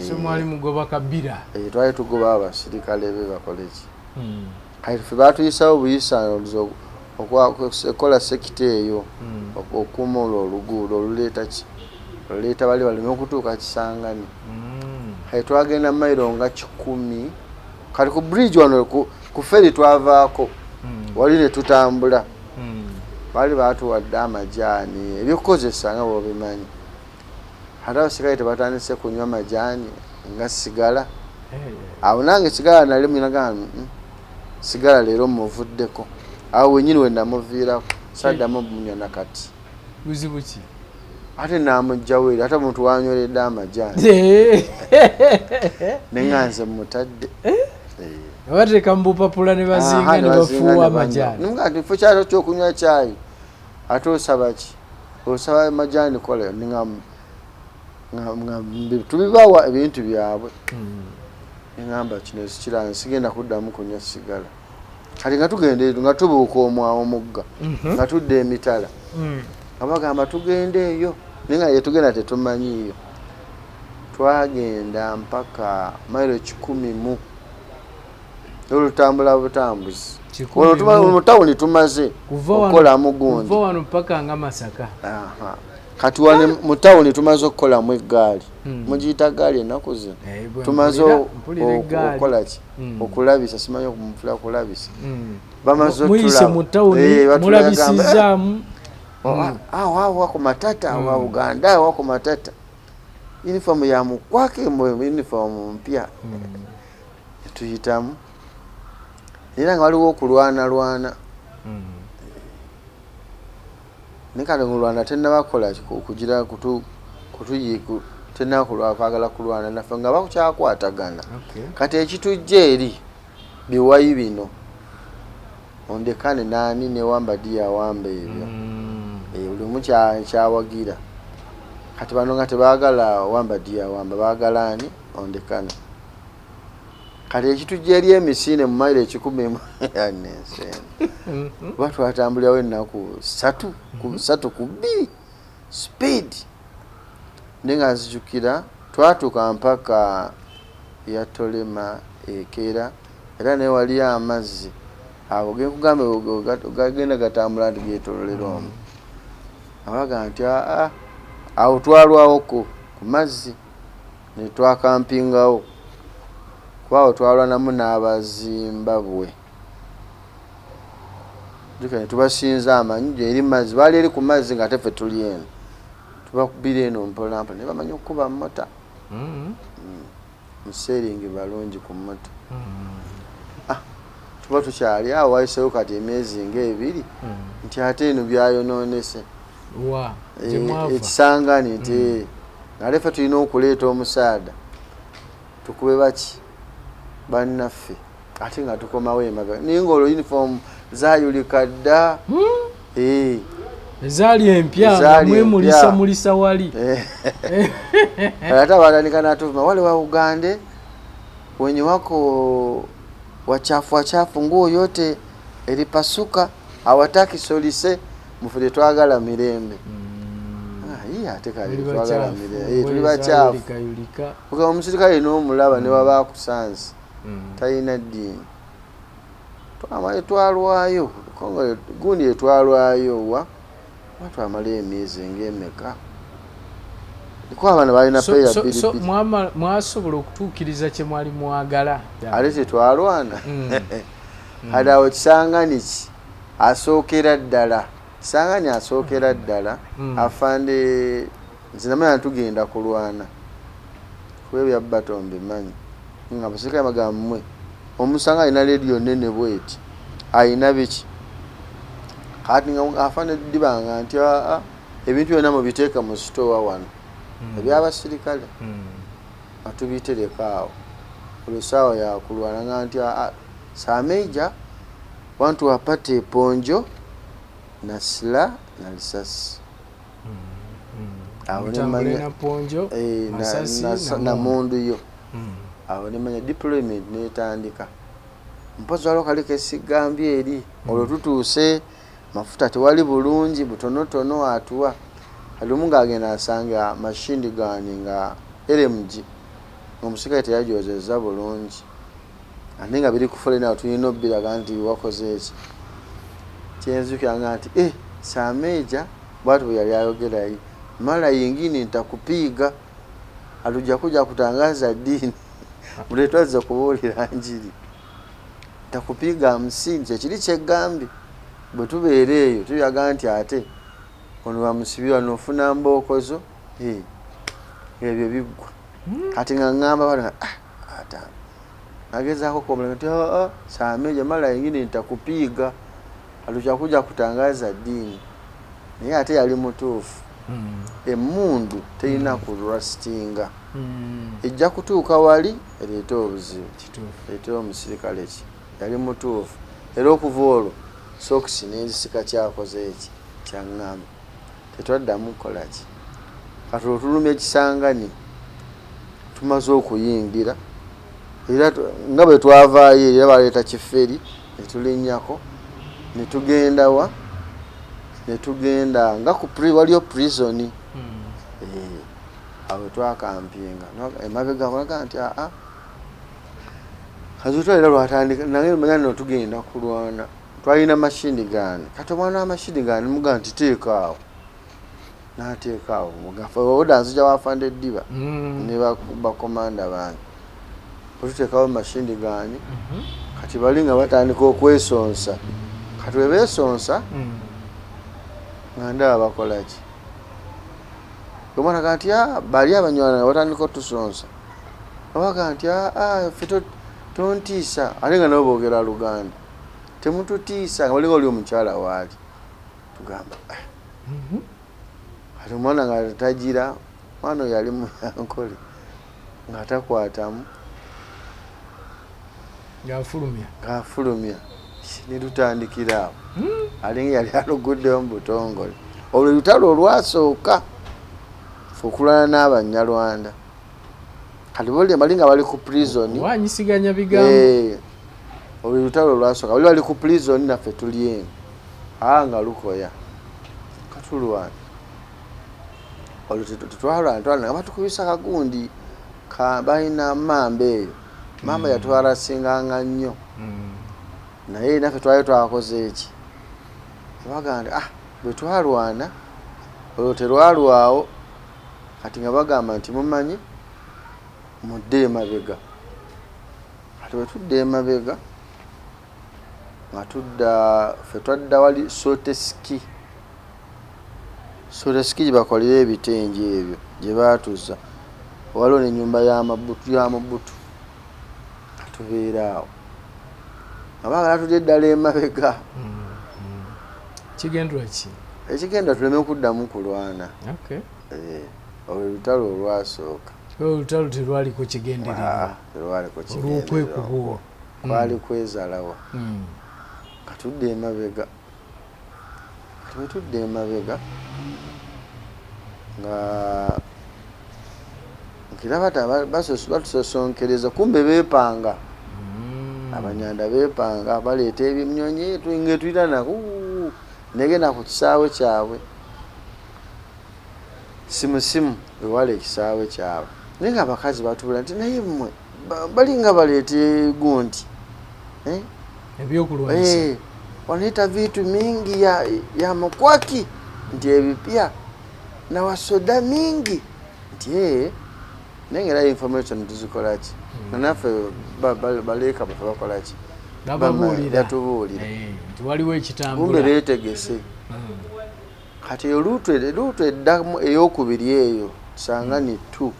Speaker 2: so mwali mugoba kabira
Speaker 1: twali tugoba abasirikale be bakoleki kati fe batuyisawo buyisa okukola sekita eyo okuuma oluguudo oluleeta bali baleme okutuuka Kisangani kati twagenda mailo nga 10 kati ku bridge wano ku ferry twavaako wali ne tutambula bali batuwadde amajaani ebyokukozesa nga bwobimanyi ate abasirikale tebatandise kunywa majaani nga sigala awo nange sigala nali minaga sigala leero muvuddeko awo wenyini we namuviirako saddamu munywa nakati
Speaker 2: buzibu ki
Speaker 1: ate namugjawo eri ate omuntu wanyweredde amajaani nenganze mutadde
Speaker 2: bateeka mu bupapula ne bazinga ne bafuuwa amajaani
Speaker 1: nga kifo kyalo kyokunywa caayi ate osaba ki osaba majaani kola tubibawa ebintu byabwe engamba kino sikiranga sigenda kuddamu kunywa sigala kati nga tugenda eyo nga tubuuka omwawo mugga nga tudde emitala nga bagamba tugenda eyo naye nga yetugenda tetumanyiiyo twagenda mpaka mailo 10 olutambula butambuzi mu tawuni tumaze okukolamu gundi
Speaker 2: kuva wano mpaka nga Masaka
Speaker 1: kati wane mu tawuni tumaze okukolamu eggaali mugiyita gaali ennaku zino tumaze okukola ki okulabisa simanyi okumufula kulabisa bamaze
Speaker 2: mulabisizaamu
Speaker 1: wako matata wa Uganda wako matata uniform ya mukwake uniform mpya tuyitamu era nga waliwo okulwana nekale ngulwana tennabakola okugira kutuyiku tennakulwa kwagala kulwana naffe nga bakukyakwatagana kati ekitujja eri biwayi bino ondekane nani newamba dia wamba ebyo buli mu kyawagira kati bano nga tebaagala Wamba dia Wamba baagala ani Ondekane kati ekitujja eri emisine mu mailo 10 watu watambulirawo ennaku 3 ku 2 speed nenga nzijukira twatuuka mpaka yatolema ekera era ne wali amazzi ago genkugambe gagenda gatambula nti getololera omu abaga nti awo twalwawo ku mazzi ne twakampingawo kwawo twalwanamu n'Abazimbabwe ne tubasinza amanyi eri mazzi baali eri ku mazzi nga teffe tuli eno tubakubira eno mpolampola ne bamanya okukuba mota museringi balungi ku mota tuba tukyali awo wayisewo kati emyezi ng'ebiri nti ate eno byayononese ekisangani nti ngale ffe tulina okuleeta omusaada tukube baki bannaffe ate nga tukomawo emabega naye ng'olwo uniform zaayulika dda
Speaker 2: ezaali empya mwemulisa wali
Speaker 1: ate abatandika natuvuma wale wa Ugande wenye wako wachafu nguo yote ilipasuka hawataki solise mufule twagala mirembe ate kali twagala mirembe tuli bachafu kuga omusirikale n'omulaba ne baba kusansi tayina ddiini twamaye twalwayo kongo gundi etwalwayo watu amala emyezi ng'emeka kwa abana balina peya bibiri
Speaker 2: mwasobola okutuukiriza kye mwali mwagala
Speaker 1: ate tetwalwana hadawo kisangani ki asookera ddala kisangani asookera ddala afande nzinamanya tugenda kulwana kwebya batombe manyi nga basika magamwe omusanga ina radio nene bweti ayina biki kati nga afande dibanga nti ebintu byonna mu biteeka mu store wano ebyabasirikale atubitereka awo olusawa yakulwana nga nti saa meja wantu wapate ponjo na sila na risasi awo nemanya
Speaker 2: ponjo
Speaker 1: na mundu yo awo nemanya deployment netandika mpozi waliwo kali kesigambye eri olwo tutuuse mafuta tewali bulungi butonotono atuwa alimu ng'agenda asanga mashini gani nga LMG omusirikale teyajozeza bulungi ate nga biri kufule nawo tulina obbiraga nti wakoze eki kyenzukiranga nti saa meja bwatu bwe yali ayogerayi mara yingine nitakupiga hatuja kuja kutangaza dini muletwaza kubuulira njiri nitakupiga 50 kyekiri kyegambi bwe tubeera eyo tuyaga nti ate ono bamusibirwa nofuna mbookozo ebyo biggwa kati nga ngamba bana ata nagezaako kuomuleka nti saa meja mara yingine nitakupiga hatuja kutangaza dini naye ate yali mutuufu emundu terina kurastinga ejja kutuuka wali ereeta obuzibu ereeta omusirikale ki yali mutuufu era okuva olwo sokisi n'enzisika kyakoze eki kyaŋŋamba tetwaddamu kukola ki kati otulumya ekisangani tumaze okuyingira era nga bwe twavaayo era baleeta kiferi netulinnyako netugenda wa netugenda nga waliyo prison awo twakampinga emabega kolaga nti kazutwalira lwatandika naye manya no tugenda kulwana twalina mashini gani kati omwana w'amashini gani muga nti teekaawo n'ateekaawo mugafa oda nzija wafande ddiba ne bakomanda bange otuteekawo mashini gani kati bali nga batandika okwesonsa kati we beesonsa nga ndaba bakola ki omwana kanti bali abanywana batandika otusonsa obaga nti ffe tontiisa ate nga nabo boogera Luganda temututiisa nga balinga oli omukyala waali tugamba ati omwana nga tagira mwana oyo yali muyankole nga takwatamu ng'afulumya netutandikira awo alinga yali aluguddeyo mu butongole olwo lutalo olwasooka fukulana n'Abanyarwanda kati bali nga bali ku prison
Speaker 2: wanyisiganya bigambo
Speaker 1: olutalo lwasooka bali ku prison naffe tuli eno nga lukoya katulwana olutwalwana nga batukubisa kagundi balina mamba eyo mamba yatwala singanga nnyo naye naffe twali twakoze eki bagamba bwe twalwana olwo terwalwawo kati nga bagamba nti mumanyi mudde emabega kati bwe tudda emabega nga ffe twadda wali Soteski gye bakolera ebitengi ebyo gye baatuza waliwo n'ennyumba y'amabutu tubeera awo nga baagala tudde eddala emabega
Speaker 2: kigendwa ki
Speaker 1: ekigenda tuleme kuddamu kulwana olutalo olwasooka
Speaker 2: olutalo terwaliko kigendererwa
Speaker 1: terwaliko
Speaker 2: olw'okwekubuwa
Speaker 1: kwali kwezalawa katudde emabega bwe tudde emabega nga nkiraba batusosonkereza kumbe beepanga Abanyanda beepanga baleeta ebinyonyi ngetuyita negenda ku kisaawe kyabwe simusimu ewala ekisaawe kyabwe naye nga abakazi batubula nti naye mmwe balinga baleeta gundi
Speaker 2: ebyokulwanyisa
Speaker 1: wanaita vitu mingi ya makwaki nti ebipya na wasoda mingi nti nengera information tuzikolaki nanaffe baleeka bafe bakolaki batubuulira
Speaker 2: nti waliwo ekitambula
Speaker 1: kumbe beetegese kati oluutu eddamu ey'okubiri eyo Kisangani 2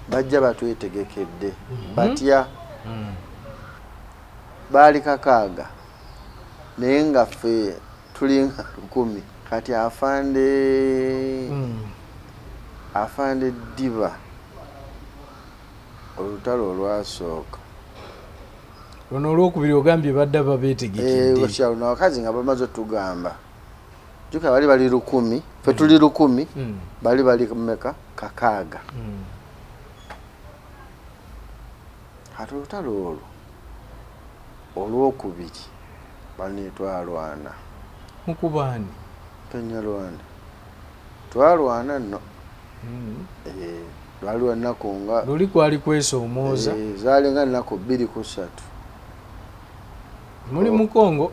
Speaker 1: bajja batwetegekedde batya baali 6 naye nga ffe tuli nga 10 kati afande Diba olutalo olwasooka
Speaker 2: luno olwokubiri ogambye badda babeetegekedde
Speaker 1: abakazi nga bamaze otugamba juka bali 10 ffe tuli 10 bali mmeka 6 kati olutalo olwo olwokubiri bane twalwana
Speaker 2: mukubaani
Speaker 1: Penyalwana twalwana nno lwaliwo ennaku nga
Speaker 2: luli kwali kwesoomooza
Speaker 1: zaali nga ennaku 2 ku 3
Speaker 2: muli mu Congo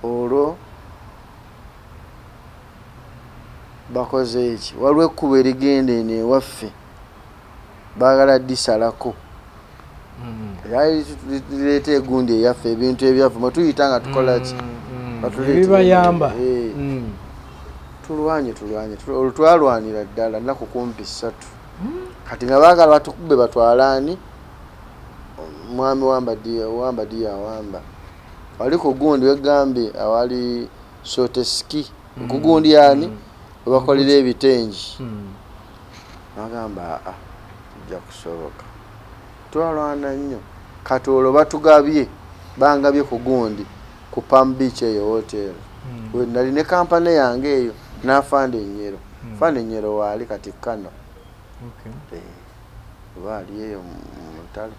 Speaker 1: olwo bakoze eki waliwo ekkubo erigenda eno ewaffe baagala disalako yali lireeta egundi eyaffe ebintu ebyaffe mwetuyita nga tukolaki
Speaker 2: ebibayamba
Speaker 1: tulwanye olutwalwanira ddala nnaku kumpi 3 kati nga baagala batukube batwalaani mwami wamba dia wamba wali ku gundi wegambye awali Soteski kugundi yani webakolera ebitengi bagamba tujja kusoboka twalwana nnyo kati olwo batugabye bangabye ku gundi ku Palm Beach eyo hotel nali ne kampani yange eyo n'afande Nyero waali kati Kano baali eyo mutalo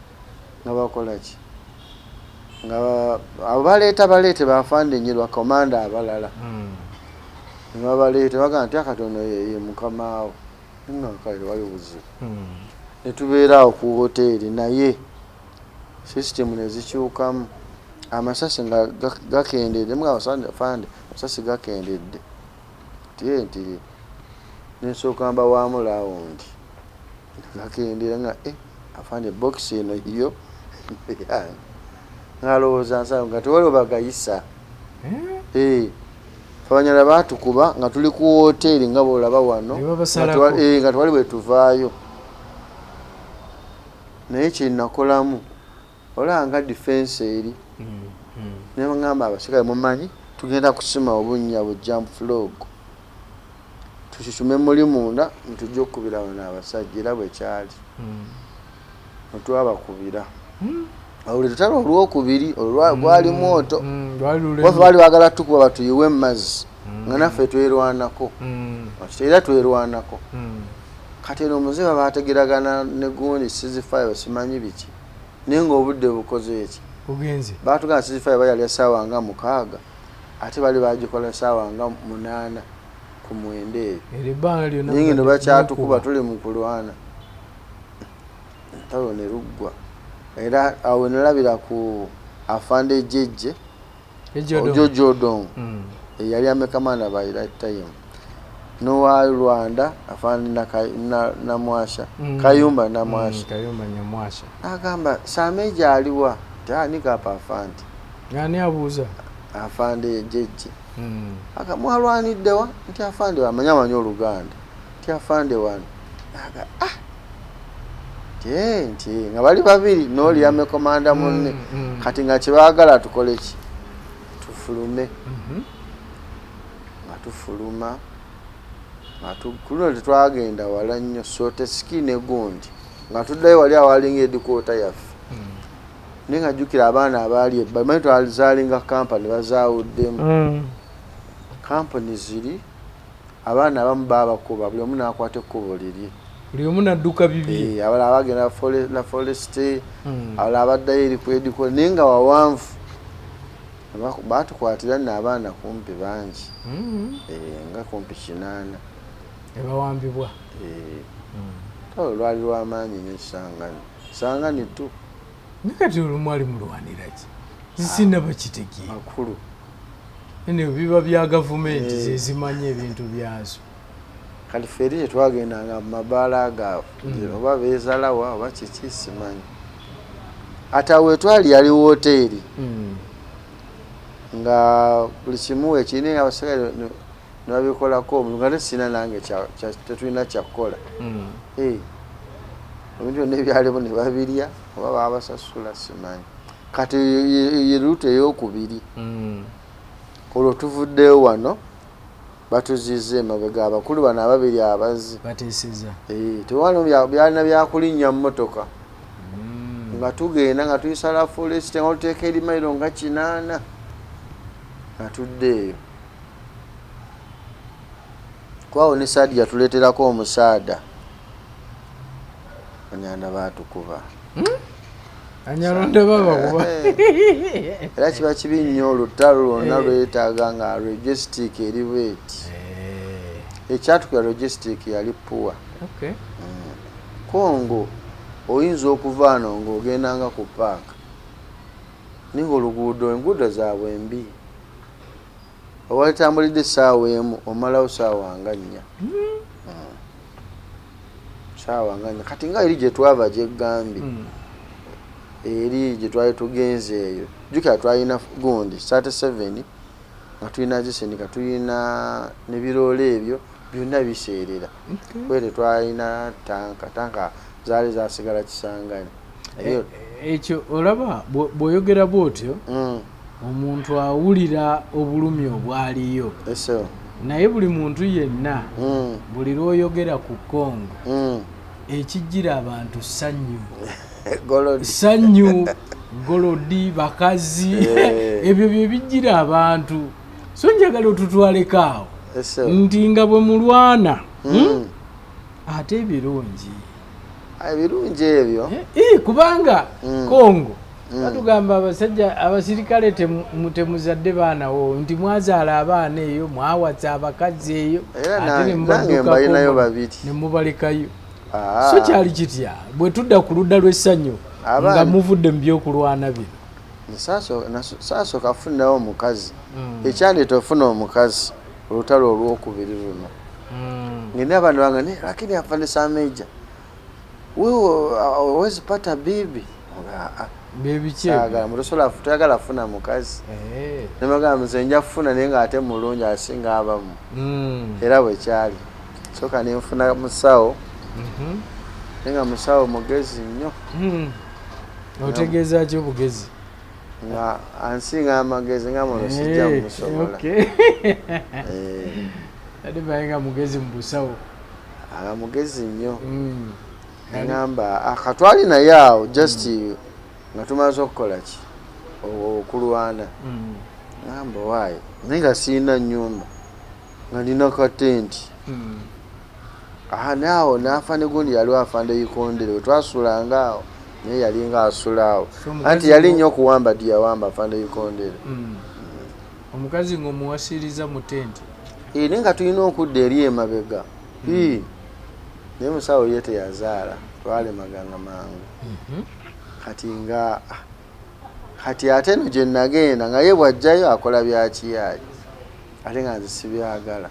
Speaker 1: nga bakola ki nga baleete bafande Nyero bakomanda abalala nga babaleete bagamba nti akatono ye mukamaawo nakaire wali buzibu netubeera awo ku hoteri naye system nezikyukamu amasasi nga gakendedde mga abafande amasasi gakendedde nti nensooka mba waamu laawundi gakendera nga afande box eno iyo ngalowooza nsawo nga tewaliwo bagayisa Abanyala baatukuba nga tuli ku hoteri nga bwolaba wano nga twali bwe tuvaayo naye kyenakolamu olanga defense eri nebagamba abasirikale mumanyi tugenda kusima obunnya bujja flog tususume muli munda ntujja okukubira bano abasajja era bwekyali netwabakubira awo letutalo olwokubiri olwali mwoto baali bagala tukuba batuyiwe emazzi nga naffe twerwanako era twerwanako kati eno omuze baba ategeragana ne gundi sizifayo simanyi biki naye ng'obudde bukoze eki baatugana sizifayo bayali essaawa nga 6 ate bali bagikola essaawa nga 8 ku 9 nyingi ne bakyatukuba tuli mu kulwana entalo ne luggwa era awo nelabira ku afande jejje Ojojo yali amekamana by that time Nowa Rwanda afande na Mwasha Kayumba na Mwasha
Speaker 2: Kayumba na Mwasha
Speaker 1: agamba Sameja aliwa tani kapa afande
Speaker 2: ngani abuza
Speaker 1: afande jejje akamwalwanidde wa nti afande amanya Oluganda nti afande wano aga nti nga bali babiri n'oli amekomanda munne kati nga kyebaagala tukole ki tufulume nga tufuluma kuno tetwagenda wala nnyo sote sikine gundi nga tuddayo wali awalinga edikoota yaffe naye nga jjukira abaana abaali bamanyi twazaalinga kampani bazaawuddemu kampani ziri abaana abamu baabakuba buli omu n'akwata ekkubo liri
Speaker 2: buli omu n'adduka bibye
Speaker 1: abalala bagenda la foreste abalala baddayo eri kwedikola naye nga wawanvu batukwatira n'abaana kumpi bangi nga kumpi 8
Speaker 2: ebawambibwa
Speaker 1: tawe lwali lw'amaanyi nesangani tu
Speaker 2: nikati olumwali mulwanira ki zisina bakitegeera
Speaker 1: makulu
Speaker 2: ene biba bya gavumenti zezimanya ebintu byazo
Speaker 1: kati feri tetwagendanga mu mabaala gaabwe oba beezalawa oba kiki simanyi ate awo twali yali woteeri nga buli kimu ekirina abasirikale nebabikolako nga tesina nange tetulina kyakukola ebintu byonna ebyalimu ne babirya oba babasasula simanyi kati ye luutu ey'okubiri olwo tuvuddeyo wano batuzize emabega abakulu bano ababiri abazzi
Speaker 2: bateeseza
Speaker 1: tewalimu byalina byakulinnya mu motoka nga tugenda nga tuyisala forest nga tuteeka eri mayiro nga 8 nga tuddeeyo kwawo ne saadi yatuleeterako omusaada anyanda baatukuba
Speaker 2: anyalonda babakuba
Speaker 1: era kiba kibi nnyo olutalo lwonna lwetaaga nga logistic eri bweti ekyatukira logistic yali puwa Kongo oyinza okuva ano ng'ogendanga ku paaka naye oluguudo enguudo zaabwe mbi owalitambulidde essaawa emu omalawo ssaawa nga 4 ssaawa nga 4 kati nga eri gye twava gyegambye eri gye twali tugenze eyo jjukira twalina gundi 37 nga tulina gisindika tulina nebiroole ebyo byonna biseerera kwete twalina tanka zaali zasigala kisangani
Speaker 2: ekyo olaba bw'oyogera bw'otyo omuntu awulira obulumi obwaliyo naye buli muntu yenna buli lw'oyogera ku Congo ekijjira abantu ssanyu golodi bakazi ebyo bye bijjira abantu so njagala otutwaleko awo nti nga bwe mulwana ate ebirungi
Speaker 1: ebyo
Speaker 2: kubanga Congo batugamba abasajja abasirikale temuzadde baanawo nti mwazaala abaana eyo mwawatsa abakazi eyo ate nemubalekayo so kyali kitya bwe tudda ku ludda lw'essanyu nga muvudde mu byokulwana bino
Speaker 1: saasooka afunirawo omukazi ekyandeeta ofuna omukazi olutalo olwokubiri luno ngenda abantu bange lakini afande Sameja wezi pata bibi
Speaker 2: bebikyagala
Speaker 1: mutosola tuyagala afuna mukazi nemagamba nze nja kufuna naye ng'ate mulungi asinga abamu era bwe kyali soka nenfuna musawo naye nga musawo mugezi nnyo
Speaker 2: otegeeza ki obugezi
Speaker 1: nga ansinga amagezi nga muno sijja mumusobola
Speaker 2: ate bayenga mugezi mu busawo
Speaker 1: aga mugezi nnyo ngamba katwali naye awo just nga tumaze okukola ki okulwana ngamba waayi naye nga sirina nnyumba nga nina katenti naawo n'afande gundi yaliwo afande Ikondere we twasulanga awo naye yalinga asulaawo anti yali nnyo okuwamba yawamba afande Ikondere.
Speaker 2: Omukazi ng'omuwasiriza mu tenti
Speaker 1: naye nga tulina okudda eri emabega naye musawo ye teyazaala twalemaganga mangu kati ate no gye nagenda nga ye bw'ajjayo akola bya kiyayi ate nga nze sibyagala.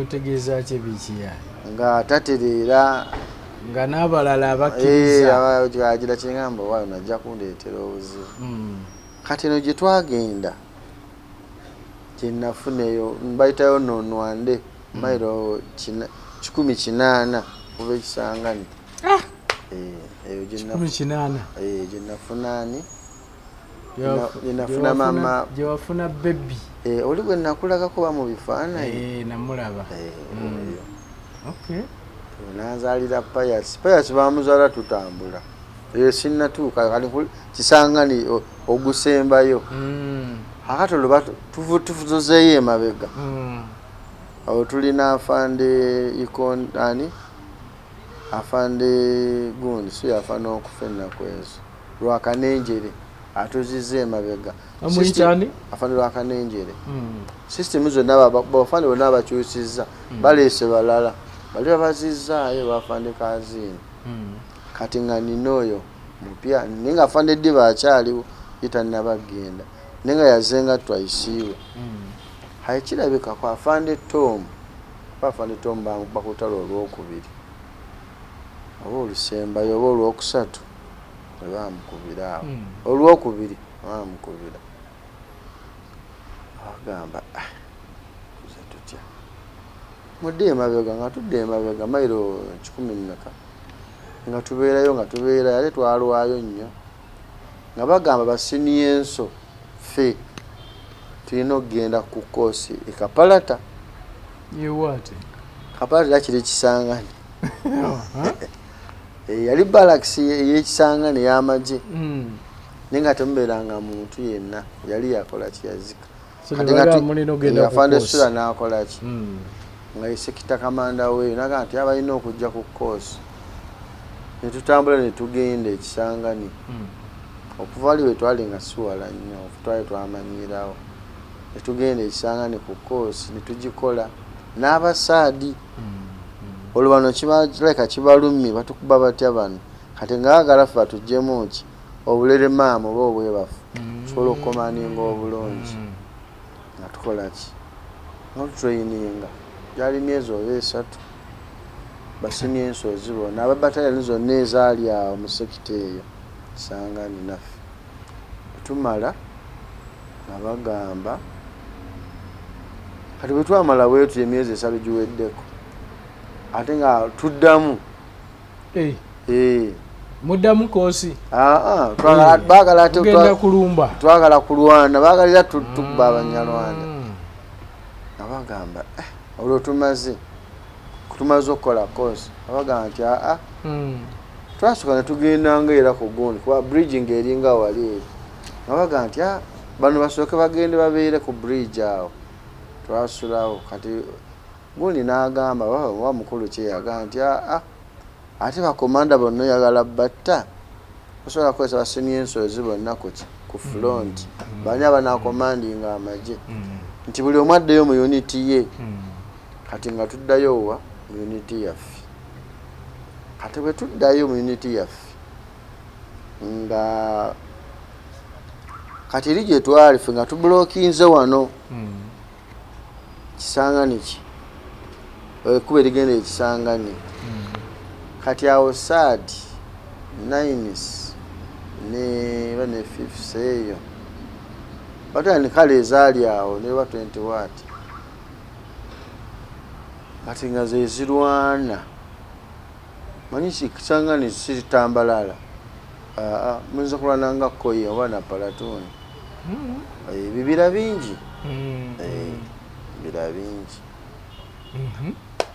Speaker 2: Otegeeza ki ebikiyayi?
Speaker 1: Nga tatereera
Speaker 2: nga n'abalala abakkiriza
Speaker 1: agira kingamba waayo najja kundeetera obuzibu. Kati no gye twagenda gye nafuneyo mbayitayo Nonwande mayiro 180 kuba Ekisangani. Eyo gye nafunaani gye nafuna mama
Speaker 2: gye wafuna bebi
Speaker 1: oli gwe nakulagako ba mu bifaananyi
Speaker 2: namulaba.
Speaker 1: Nazaalira Payasi bamuzaala tutambula sinnatuuka kali Kisangani ogusembayo akatolo tuvuzeeyo emabega awo tulina afande afande gundi si yafa n'okufa ennaku ezo Lwakanenjere atuzize emabega afande Lwakanenjere. System zonna bafande bonna bakyusizza baleese balala bali babazizaayo bafande Kazini kati nga nina oyo mupya naye nga afande ddi bakyaliwo yitannabagenda naye nga yazenga twayisiiwe kirabikako afande Tom bakutala olwokubiri oba olusembayo oba olwokusatu bamukubira awo olwokubiri bamukubira agamba kuze tutya mudde emabega nga tudde emabega mayiro 10 nga tubeerayo ate twalwayo nnyo nga bagamba basiniye enso ffe tulina okugenda ku koosi Kapalata. Kapalata kiri Kisangani yali balakisi ey'Ekisangani ey'amagye naye nga temubeeranga muntu yenna yali yakola kiyazika afande Sula n'akola ki nga ye sekita kamanda weeyo naga nti abalina okujja ku koosi ne tutambula ne tugenda Ekisangani okuva wali we twali nga siwala nnyo twali twamanyirawo ne tugenda Ekisangani ku koosi ne tugikola n'abasaadi olwo bano kibaleka kibalumye batukuba batya bano kati ngaagala ffe batuggyemu ki obulere maamu oba obwebafu tusobola okukomaninga obulungi nga tukola ki n'otutrayininga gyali myezi oba 3 basimye ensozi bonna ababataliyani zonna ezaali awo mu sekita eyo Kisangani naffe tumala nga bagamba kati bwe twamala bwetu emyezi 3 giweddeko ate nga tuddamu
Speaker 2: muddamu koosi
Speaker 1: baagala
Speaker 2: tugenda kulumba
Speaker 1: twagala kulwana baagalira tukuba Abanyarwanda nga bagamba olwo tumaze okukola koosi abagamba nti twasooka ne tugendanga era ku gundi kuba bridge ng'eringa wali eri nga bagamba nti bano basooke bagende babeere ku bridge awo twasulawo kati gundi n'agamba wa mukulu kyeyagamba nti ate bakomanda bonna oyagala batta osobola kukozesa basimye ensozi bonna ku front bani abanakomandinga amagye nti buli omu addeyo mu unity ye kati nga tuddayo wa mu unity yaffe kati bwe tuddayo mu unity yaffe nga kati eri gye twali ffe nga tubulokinze wano Kisangani ki kuba erigenda Ekisangani kati awo saadi 9s ne 5s eyo batani kale ezaali awo ne ba 20 watt kati nga ze zirwana manyisi Kisangani sitambalala mwenza kulwana nga koyi oba na palatoni bibira bingi bibira bingi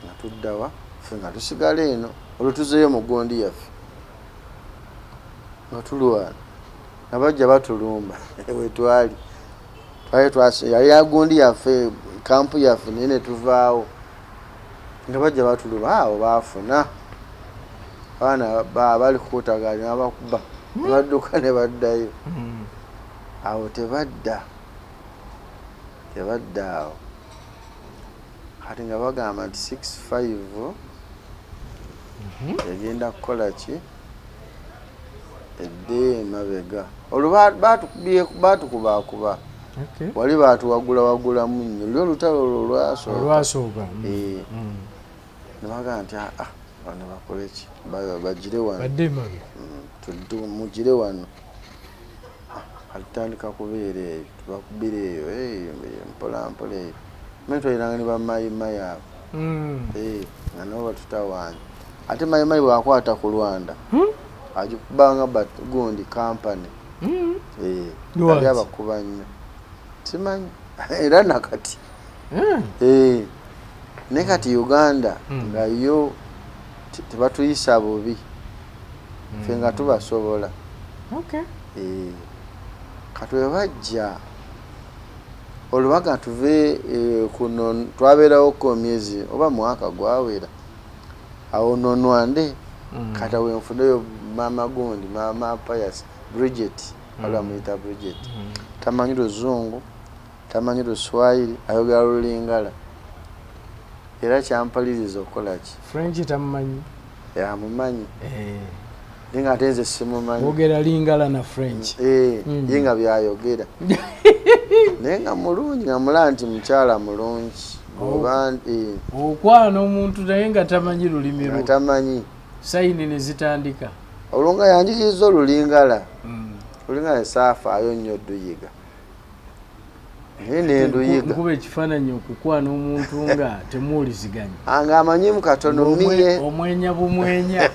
Speaker 1: nga tuddawa ffe nga tusigala eno olwo tuzeeyo mu gondi yaffe nga tulwana nabajja batulumba we twali yali agundi yaffe kampu yaffe ne tuvaawo nga bajja batuluba awo baafuna abaana bali kukutagaanya n'abakuba ne badduka ne baddayo awo tebadda awo kati nga bagamba nti 65 egenda kukola ki edde emabega olwo baatukubakuba wali baatuwagulawagulamu nnyo lyo olutalo olwo olwasooka ne bagamba nti bano bakole ki bagire wano mugire wano alitandika kubeera eyo tubakubira eyo mpolampola eyo manye twaliranga ne bamayimayi abo nga nabo batutawaanya ate mayimayi bwakwata ku Lwanda agikubanga gundi kampani ali abakuba nnyo simanyi era nakati naye kati Uganda nga yo tebatuyisa bubi ffe nga tubasobola kati we bajja olubaga tuve kuno twabeerawoko myezi oba mwaka gwawera awo nonwande kati wenfuneyo mama gundi mama Pius Bridget waliwo amuyita Bridget tamanyi Luzungu tamanyi Luswahili ayogera Lulingala era kyampaliriza okukola ki
Speaker 2: French tamumanyi
Speaker 1: amumanyi ninga ate nze simumanyi
Speaker 2: boogera Lingala na French
Speaker 1: ye nga byayogera naye nga mulungi nga mulaba nti mukyala mulungi okwana
Speaker 2: omuntu naye nga tamanyi lulimi lwo
Speaker 1: tamanyi
Speaker 2: sayini ne zitandika
Speaker 1: olwo nga yanjigiriza Olulingala Olulingala esaafaayo nnyo duyiga naye nenduyiga
Speaker 2: nkuba ekifaananyi okukwana omuntu nga temuwuliziganya
Speaker 1: nga amanyimu katono miye
Speaker 2: omwenya bumwenya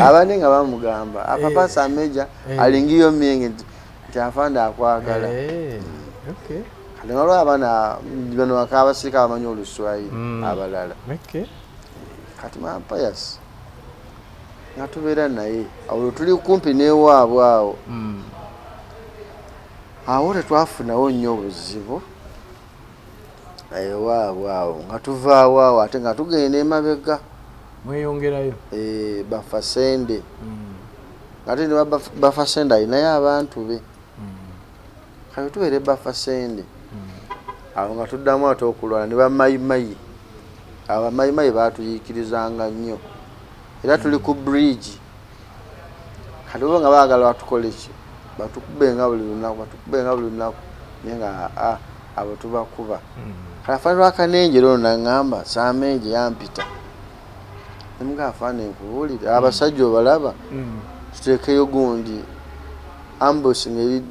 Speaker 1: abandi nga bamugamba apapa Sameja alingiyo mienge nti afande akwagala kati nga olwo abaana bano bakabasirika bamanyi Oluswahili abalala kati Pius nga tubeera naye awo tuli kumpi n'ewaabwe awo tetwafunawo nnyo obuzibu ewaabwe awo nga tuvaawo awo ate nga tugenda emabega
Speaker 2: mweyongerayo
Speaker 1: Bafasende ate ne Bafasende alinayo abantu be kati tubeere Bafasende awo nga tuddamu ate okulwana ne bamayimayi abamayimayi baatuyiikirizanga nnyo era tuli ku bridge kati bo nga baagala batukole ki batukubenga buli lunaku naye nga abo tubakuba kati afaanira akanenjero naŋŋamba Samenje yampita nemuga afaana enkubuulire abasajja obalaba tuteekeyo gundi ambusing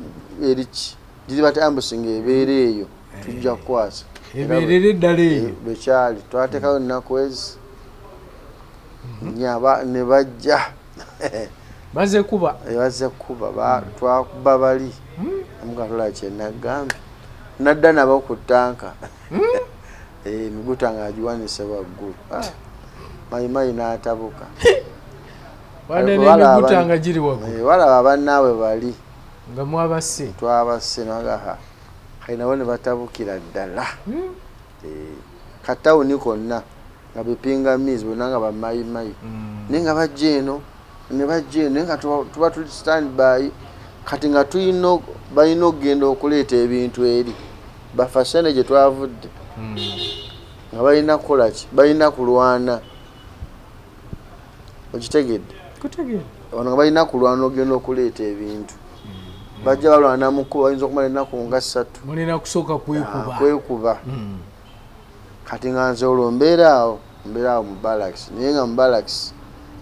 Speaker 1: eriki giri bati ambusing ebeera eyo tujja kukwasa
Speaker 2: ebeerera eddala eyo
Speaker 1: bwekyali twateekayo ennaku ezi nyaba ne bajja
Speaker 2: baze kuba
Speaker 1: twakuba bali nemuga tolaba kyenagambye nadda nabo ku ttanka emiguta nga agiwanise waggulu mayimayi n'atabuka
Speaker 2: emiguta nga giri waggulu
Speaker 1: walaba bannaabwe bali
Speaker 2: nga mwabasse
Speaker 1: twabasse nagaha kali nabo ne batabukira ddala katawuni konna nga bepingamizi bonna nga bamayimayi naye nga bajja eno naye nga tuba tuli stand by kati nga balina okugenda okuleeta ebintu eri Bafasende gye twavudde nga balina kukola ki balina kulwana okitegedde ono nga balina kulwana ogenda okuleeta ebintu bajja balwana mukuba bayinza okumala ennaku nga 3
Speaker 2: mulina kusooka
Speaker 1: kwekuba kati nga nze olwo mbeeraawo mu barracks naye nga mu barracks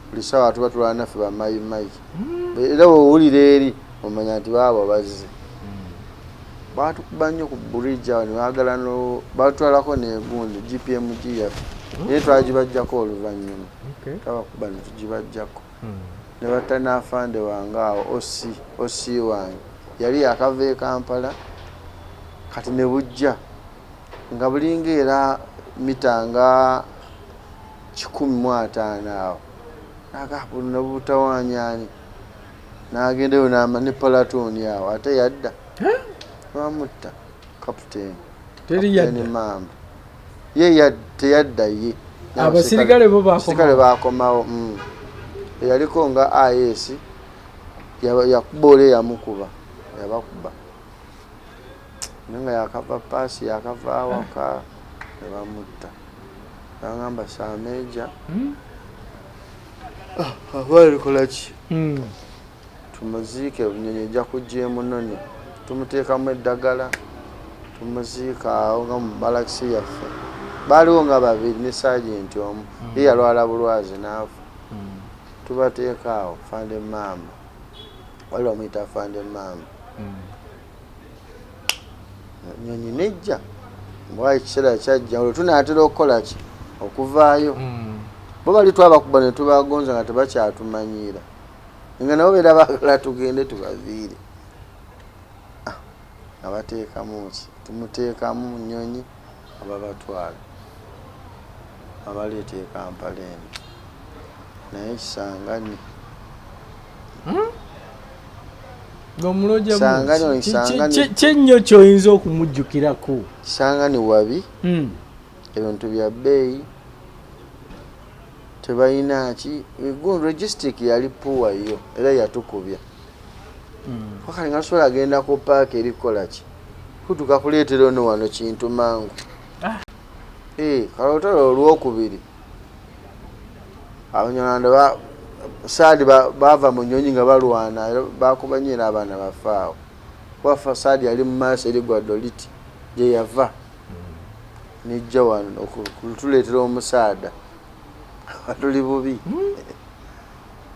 Speaker 1: buli sawa tuba tulwana naffe bamayimayi era bwowulira eri omanya nti baabo bazze baatukuba nnyo ku bridge awo nebaagala batwalako negundi GPMG yaffe naye twagibajjako oluvannyuma tabakuba netugibajjako ne batta n'afande wange awo osi wange yali yakava e Kampala kati ne bujja nga bulinga era mita nga 150 awo nagabuno nebutawanyaani n'agendeyo ne palatoni awo ate yadda bamutta kapiteeni
Speaker 2: teri
Speaker 1: Mamba ye teyadda ye
Speaker 2: abasirikale bo
Speaker 1: bakomawo yaliko nga IS yakuba ole yamukuba yabakuba nga yakava paasi yakava awaka ne bamutta bangamba Sameja abalikola ki tumuziike Bunyonyi ejja kujja emunonye tumuteekamu eddagala tumuziika awo nga mu balakisi yaffe baaliwo nga babiri ne Sergeant omu ye yalwala bulwazi n'afa tubateeka awo Fande Mamba wali bamuyita Fande Mamba Nyonyi nejja mbwayi ekiseera kyajja olwo tunaatera okukola ki okuvaayo bo bali twabakuba ne tubagonza nga tebakyatumanyiira nga nabo beera baagala tugende tubaviire abateekamu ki tumuteekamu Nyonyi ababatwala abaleeta e Kampala eno naye Kisangani
Speaker 2: kyenyo kyoyinza okumujjukirako
Speaker 1: Kisangani wabi ebintu bya bbeeyi tebalina ki logistic yali puwa yo era yatukubya wakati nga sola agenda ku paaka erikola ki kutuka kuleetera ono wano kintu mangu kalotalo olwokubiri abanyalanda Saadi bava mu Nyonyi nga balwana bakubanyira abaana bafaawo wafa Saadi yali mu maaso eri gwa Doliti gye yava nejja wano okutuleetera omusaada tuli bubi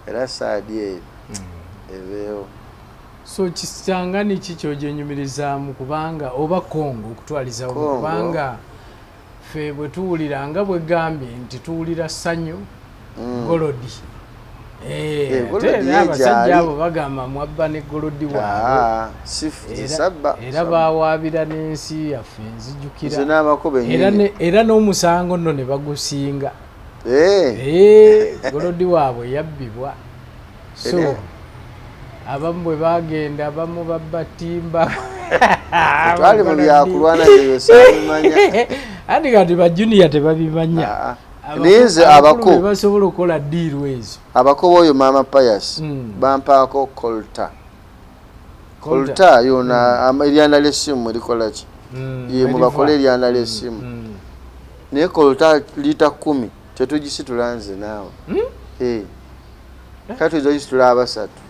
Speaker 1: era Saadi eyo ebeewo.
Speaker 2: So Kisangani kikyo gyenyumirizaamu kubanga oba Kongo okutwaliza kubanga ffe bwe tuwulira nga bwe gambye nti tuwulira Sanyu Golodi abasajja abo bagamba mwabba ne Golodi waabwe era bawaabira n'ensi yaffe nzijjukira era n'omusango nno ne bagusinga Golodi waabwe yabbibwa so abamu bwe bagenda abamu babba Ttimba
Speaker 1: twali mu byakulwana byebyosamanya
Speaker 2: andi kati bajuniya tebabimanya
Speaker 1: nize abako
Speaker 2: basobola okukola diiru ezo
Speaker 1: abako b'oyo Maama Pius bampaako kolta yona eryanda ly'essimu erikola ki ye mubakola eryanda ly'essimu naye kolta lita 10 tetugisitula nze naawe kati tuzogisitula abasatu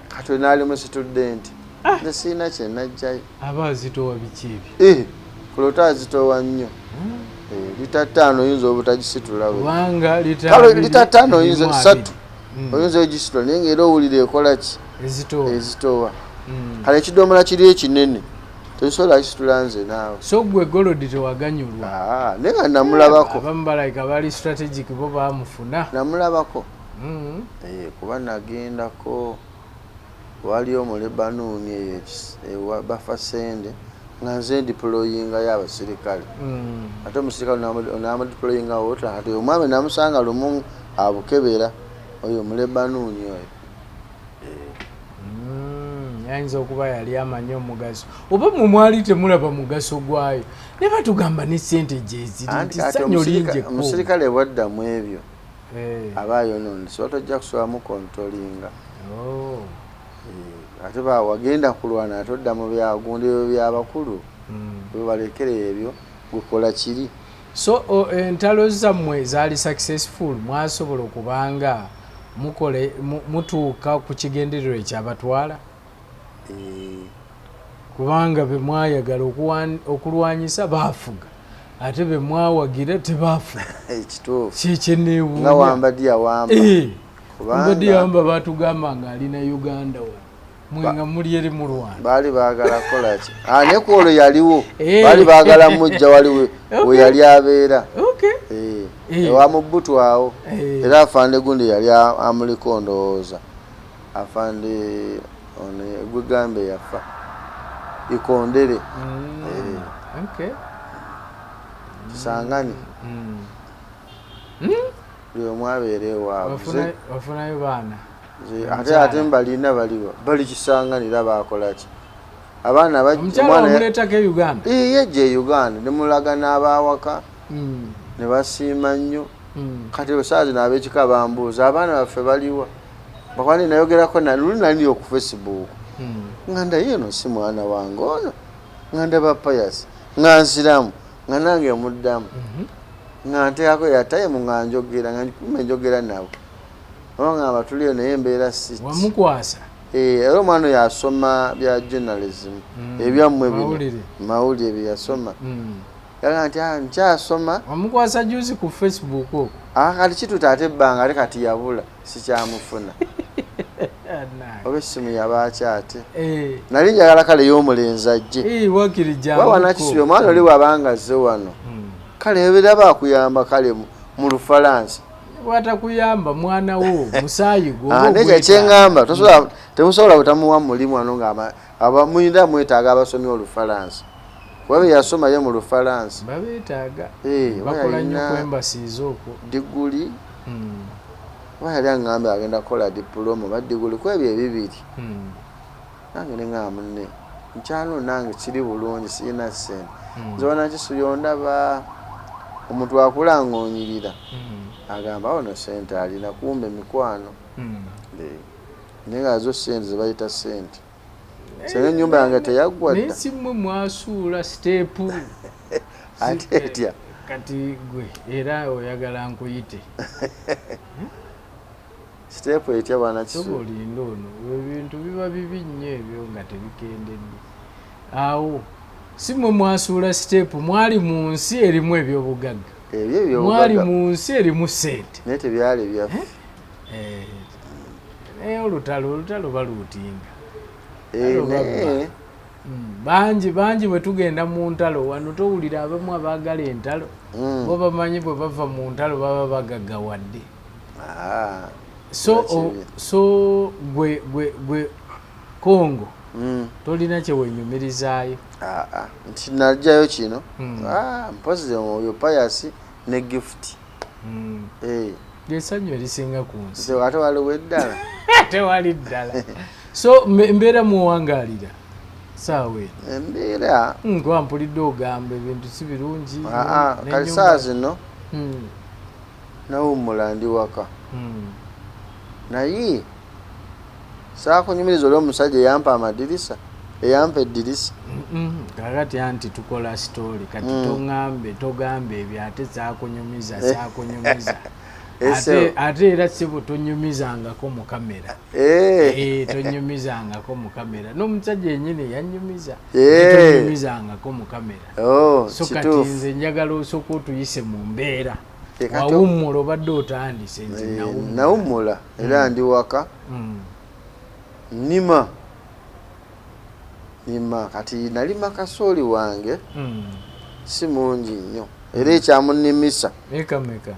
Speaker 1: kati naalimu student ne siina kye najjayo
Speaker 2: aba azitowa biki ebyo
Speaker 1: kolota azitowa nnyo lita 5 oyinza obutagisitula
Speaker 2: kubanga
Speaker 1: lita 5 oyinza 3 oyinza ogisitula naye ng'era owulira ekola ki ezitowa kale ekidomola kiri ekinene tekisobola kisitula nze naawe
Speaker 2: so gwe Golodi tewaganyulwa
Speaker 1: naye nga namulabako
Speaker 2: abamu balayika bali strategic bo bamufuna
Speaker 1: namulabako kuba nagendako waliyo mu Lebanon eyo bafa Sende nga nze deployinga y'abasirikale ate omusirikale n'amadeployinga wota ate omwami namusanga lumu abukebera oyo mu Lebanon oyo
Speaker 2: yayinza okuba yali amanyi omugaso oba mu mwali temulaba mugaso gwayo ne batugamba ne ssente gyeziri nti Sanyu lingyeko
Speaker 1: omusirikale bwaddamu ebyo abaayo nono so tojja kusobamu kontrolinga ate wagenda kulwana ate odda mu byagundiro by'abakulu bebalekere ebyo gukola kiri
Speaker 2: so entalo zammwe zaali successful mwasobola okubanga mutuuka ku kigendererwa ekyabatwala kubanga be mwayagala okulwanyisa baafuga ate be mwawagira tebaafuga
Speaker 1: ekituufu
Speaker 2: kyekyeneewuunya
Speaker 1: nga wambadi
Speaker 2: yawamba batugamba nga ali na Uganda mwenga muli eri mu Rwanda
Speaker 1: baali baagala kola ki ne ku olwo yaliwo baali baagala mujja wali we yali abeera ewa mu Bbutu awo era afande gundi yali amuliko ndowooza afande gwe gambe yafa Ikondere Kisangani buli omu abeera ewaabwe
Speaker 2: wafunayo baana
Speaker 1: ate mbalina bali Kisangani era baakola ki abaana
Speaker 2: omwana yamuleetako e Uganda
Speaker 1: yejje Uganda ne mulaga n'abaawaka ne basiima nnyo kati osaazi n'ab'ekika bambuuza abaana baffe baliwa bakwani nayogerako luli nali ku Facebook nga ndaye eno si mwana wange ono nga ndaba Pius nga nsiramu nga nange muddamu nga nteekako yatayimu nga njogera nabo nga tuliyo naye embeera si
Speaker 2: wamukwasa
Speaker 1: era omwana yasoma bya journalism ebyammwe bino mawulire bye yasoma yaga nti nkyasoma
Speaker 2: wamukwasa juzi ku Facebook okwo
Speaker 1: kati kitutaate ebbanga ate kati yabula sikyamufuna oba essimu yabakyate nali njagala kale y'omulenzi ajje wawanakisubi omwana oli wabanga azze wano kale ebeera bakuyamba kale mu Lufalansa
Speaker 2: watakuyamba mwana wo musaayi gwo
Speaker 1: nekyo kyeŋŋamba temusobola butamuwa mulimu wano nga muyinza mwetaaga abasomi Olufalansa kuba yasoma ye mu Lufalansa
Speaker 2: babeetaaga bakola nnyo ku embasies okwo
Speaker 1: diguli oba yali aŋŋambe agenda kukola dipulooma oba diguli ku ebyo ebibiri nange ne ŋŋamba munne nkyalo nange kiri bulungi sirina ssente nze wanakisubi ondaba omuntu akulaŋŋoonyirira agamba ono ssente alina kumbe mikwano naye nga zo ssente ze bayita ssente senga ennyumba yange teyaggwa dda
Speaker 2: si mmwe mwasuula siteepu
Speaker 1: ate etya
Speaker 2: kati gwe era oyagala nkuyite
Speaker 1: siteepu etya bwanakisubi
Speaker 2: olinda ono ebintu biba bibi nnyo ebyo nga tebikendedde awo si mmwe mwasuula siteepu mwali mu nsi erimu ebyobugagga mwali mu nsi erimu ssente
Speaker 1: naye tebyali byaffe
Speaker 2: naye olutalo baluutinga bangi bwe tugenda mu ntalo wano towulira abamu abaagala entalo bo bamanyi bwe bava mu ntalo baba bagaggawadde so gwe Kongo tolina kyewenyumirizaayo
Speaker 1: nti najjayo kino mpozi oyo Pius ne gift
Speaker 2: lyesanyu erisinga ku nsi
Speaker 1: ate waliwo eddala
Speaker 2: tewali ddala so mbeera muwangaalira saawa
Speaker 1: embeera
Speaker 2: nkuba mpulidde ogamba ebintu si birungi
Speaker 1: kali saa zino nawummula ndi waka naye saakunyumiriza oli omusajja eyampa amadirisa eyampa eddirisa
Speaker 2: kakati anti tukola story kati togambe ebyo ate saakunyumiza ate era sibo tonyumizangako mu kamera tonyumizangako mu kamera n'omusajja yennyini yanyumiza tonyumizangako mu kamera so kati nze njagala osooka otuyise mu mbeera wawummula obadde otandise nze
Speaker 1: nawummula era ndi waka nima kati nalima kasooli wange si mungi nnyo era ekyamunimisa
Speaker 2: ekameka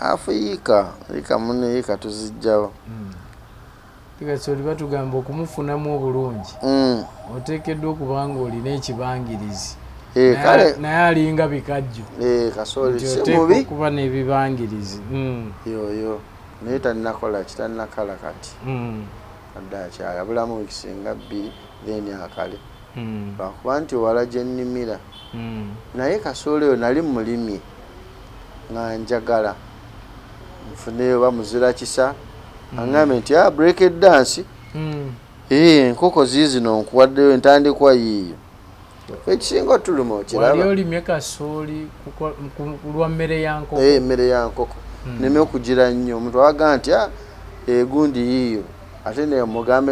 Speaker 1: afu yiika munne yiika tuzijjawo
Speaker 2: kasooli batugamba okumufunamu obulungi oteekeddwa okuba nga olina ekibangirizi naye alinga bikajjo
Speaker 1: kasooli si mubi
Speaker 2: okuba n'ebibangirizi
Speaker 1: yoyo naye talinakola kitalinakola kati adde akyala bulamu ekisinga 2 then akale lwakuba nti wala gye nnimira naye kasooli oyo nali mulimye nga njagala nfuneyo bamuzira kisa aŋŋambe nti break dance enkoko ziizino nkuwaddeyo entandikwa yiiyo ekisinga otuluma okiraba
Speaker 2: wali olimye kasooli kulwa mmere ya nkoko
Speaker 1: emmere ya nkoko neme okugira nnyo omuntu awaga nti egundi yiiyo ate nemugambe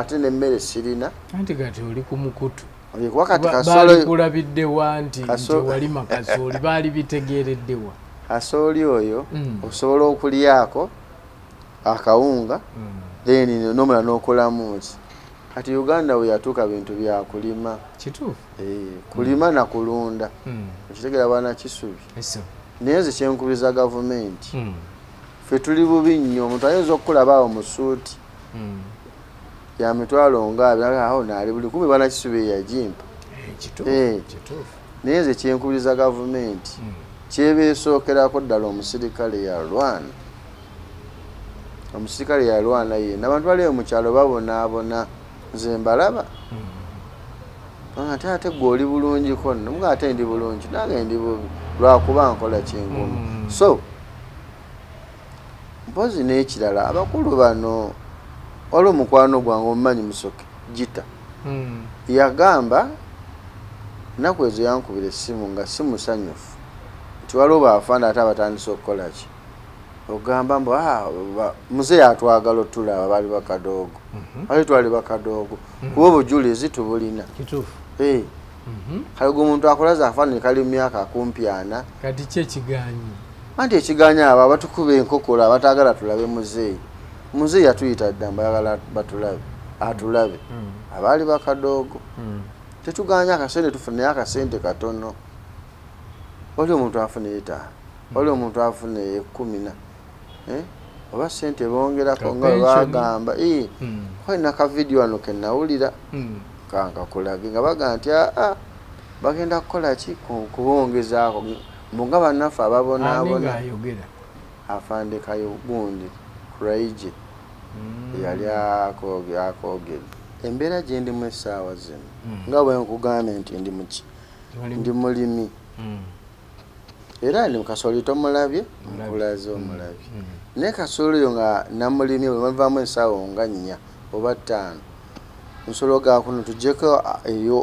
Speaker 1: ate nemmere sirina
Speaker 2: anti kati oli ku mukutu
Speaker 1: wakati
Speaker 2: baalikulabiddewa nti walima kasooli baali bitegeereddewa
Speaker 1: kasooli oyo osobola okulyako akawunga then nomula n'okolamu nti kati Uganda we yatuuka bintu bya kulima
Speaker 2: kituufu
Speaker 1: kulima na kulunda ekitegera bwana kisubi naye nze kyenkubiriza gavumenti ffe tuli bubi nnyo omuntu ayinza okukulabaawo mu suuti ya mitwalo ngaawo naali buli kumi bwana kisubi yagimpa naye nze kyenkubiriza gavumenti kyebeesookerako ddala omusirikale yalwana yenna abantu baliyo mu kyalo babonaabona nze mbalaba ate gwe oli bulungiko nno muga ate ndi bulungi nange ndi bubi lwakuba nkola kyengumu so mpozi n'ekirala abakulu bano waliwo omukwano gwange omumanyi Musoke Gita yagamba ennaku ezo yankubira essimu nga si musanyufu nti waliwo baafaana ate abatandise okukola ki ogamba mbu muzeeyi atwagala otulaba bali bakadoogo bali twali bakadoogo kuba obujulizi tubulina kale gwe omuntu akolaza afaanane kali mu myaka kumpi 4
Speaker 2: kati ki ekiganyi
Speaker 1: anti ekiganyi abo abatukuba enkokola abataagala tulabe muzeeyi yatuyita dda mbayagala batulabe atulabe abaali bakadoogo tetuganya akasente tufunayo akasente katono wali omuntu afuna 5 wali omuntu afuna 10 oba sente bongerako nga bagamba kalina ka video wano ke nawulira kankakulage nga baga nti bagenda kukola ki kubongezaako mbunga bannaffe ababonaabona afande kayo gundi kuraije yali akoogera embeera gye ndimu essaawa zino nga bwe nkugambye nti ndi muki ndi mulimi era ndi mukasoli tomulabye nkulaze omulabye naye kasoli oyo nga namulimye bwe bavaamu essaawa nga 4 oba 5 nsolo gakuno tuggyeko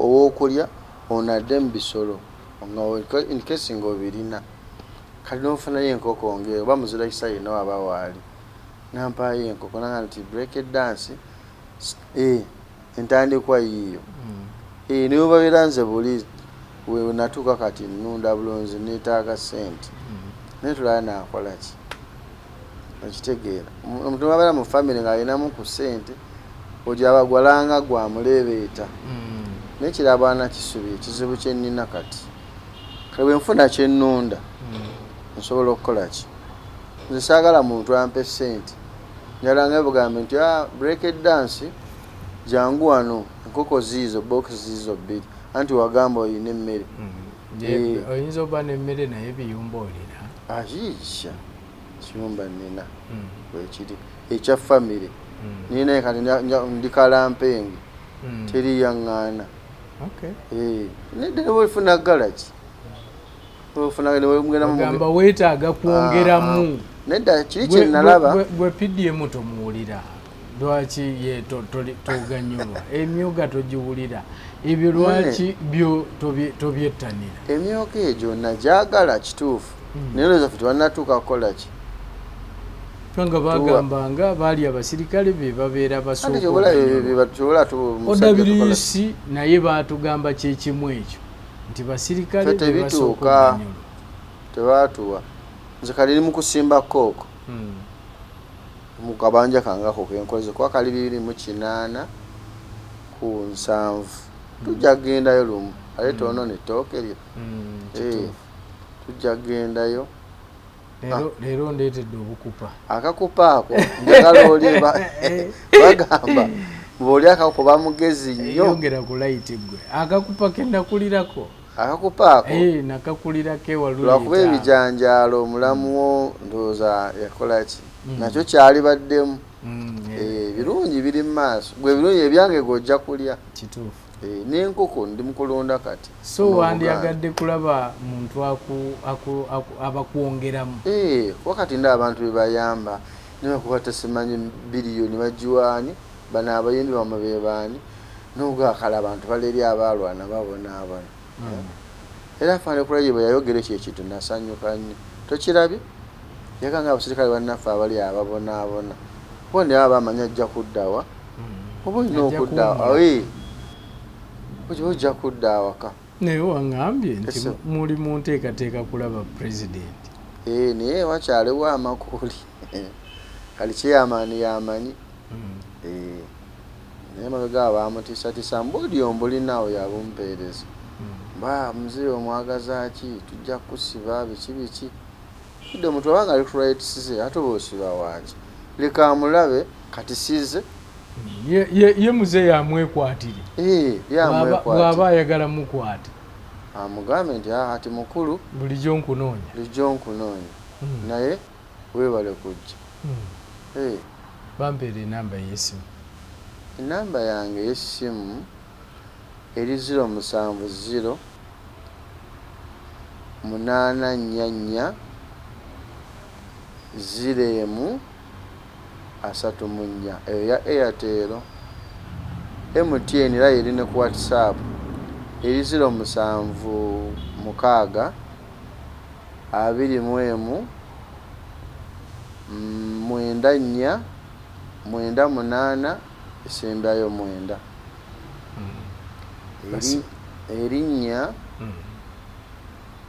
Speaker 1: ow'okulya onadde mu bisolo inkesi ng'obirina kali n'ofunayo enkoko ng'eyo oba muzira kisa yina waba waali nampaayo enkoko nanga nti break dance entandikwa yiyo niyo babeera nze buli we natuuka kati nnunda bulunzi neetaaga sente naye tulaba naakola ki okitegeera omuntu abeera mu famire ng'alinamu ku sente ojaba gwalanga gwamuleebeeta naye kirabana kisubi ekizibu kye nnina kati kale bwe nfuna kye nnunda nsobola okukola ki nze saagala muntu ampe sente njala nga bugambe nti break dance jangu wano enkoko ziizo box ziizo 2 anti wagamba oyina emmere
Speaker 2: oyinza oba n'emmere naye biyumba olina
Speaker 1: ayiisha kiyumba nina wekiri ekya famire ninaye kati ndikalampengi teri yaŋŋaana nedda nebwefuna galaki
Speaker 2: gamba weetaaga kwongeramu
Speaker 1: nedda kiri kye nalaba
Speaker 2: gwe PDM tomuwulira lwaki ye toganyulwa emyoga togiwulira ebyo lwaki byo tobyettanira
Speaker 1: emyoga egyo nagyagala kituufu naye lowooza ffe tebanatuuka kukola ki
Speaker 2: nga bagambanga baali abasirikale be babeera basookaodabirisi naye baatugamba kyekimu ekyo nti basirikale
Speaker 1: tebituuka tebatuwa nze kali mu kusimba kooko mu kabanja kangako kenkoleze kuba kali 208 ku 7 tujja kugendayo lumu aleeta ono netooke lyo tujja kugendayo
Speaker 2: leero ndeetedde obukupa
Speaker 1: akakupa ako njagala oli bagamba bw'oli akakupa bamugezi nnyo
Speaker 2: yongera ku layiti gwe akakupa kennakulirako
Speaker 1: akakupa ako
Speaker 2: nakakulirako ewalulita
Speaker 1: lwakuba ebijanjaalo omulamu wo ndowooza yakola ki nakyo kyali baddemu ebirungi biri mu maaso gwe ebirungi ebyange gweojja kulya
Speaker 2: kituufu
Speaker 1: n'enkoko ndi mukulonda kati
Speaker 2: so wandyagadde kulaba muntu abakwongeramu
Speaker 1: kuba kati ndi abantu bebayamba nibakuba tesimanyi biliyoni bagiwaani bano abayimbi bamwe bebaani n'ogakala abantu baleri abaalwana babonaabona era afaane kulaye bwe yayogera ekyo ekintu nasanyuka nnyo tokirabye yakanga abasirikale bannaffe abali ababonaabona kuba ndi aba bamanya ajja kuddawa oba olina okuddawa ojja kudda awaka
Speaker 2: naye waŋŋambye nti muli mu nteekateeka kulaba pulezidenti
Speaker 1: naye wakyaliwo amakuli kali kyeyamaani yamanyi naye mabega bamutiisatiisa mbuli ombulinawo yabumpeereza mba muzeeyi omwagazaaki tujja kusiba biki idde omuntu abanga ali kulaitisize ate oba osiba waaki leka amulabe kati size
Speaker 2: ye muzeeyi amwekwatire bw'aba ayagala mukwata
Speaker 1: amugambe nti ati mukulu
Speaker 2: bulijjo nkunoonya
Speaker 1: naye weebale kujja
Speaker 2: bampeera enamba y'essimu
Speaker 1: Enamba yange y'essimu eri 070 844 0 34 eyo ya Airtel. MTN era eri ne ku WhatsApp eri 076 21 94 98 esembayo 9 erinnya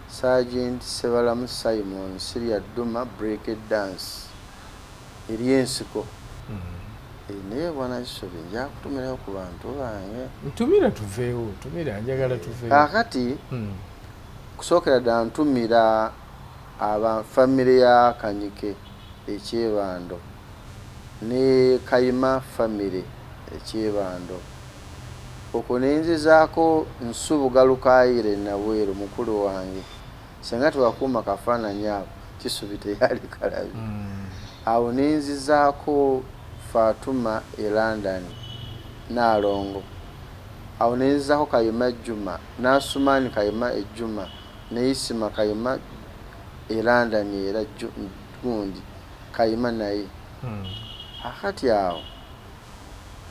Speaker 1: Sergeant Sebalamu Simon Siria Duma break dance eri ensiko. Naye bwana Kisobe nja kutumirayo ku bantu bange.
Speaker 2: Ntumira tuveewo, tumira njagala tuveewo.
Speaker 1: Kakati kusookera ddala ntumira famire ya Kanyike ekyebando ne Kayima famire ekyebando. Okwo nenzizaako Nsubuga Lukaayire Nabweru mukulu wange. Senga tewakuuma kafaananyi ako Kisubi teyali kalabi. Awo nenzizaako Fatuma e London Nalongo. Awo nenzizaako Kayima Juma Nasumani Kayima Ejjuma ne Isima Kayima e London era gundi Kayima naye. Akati awo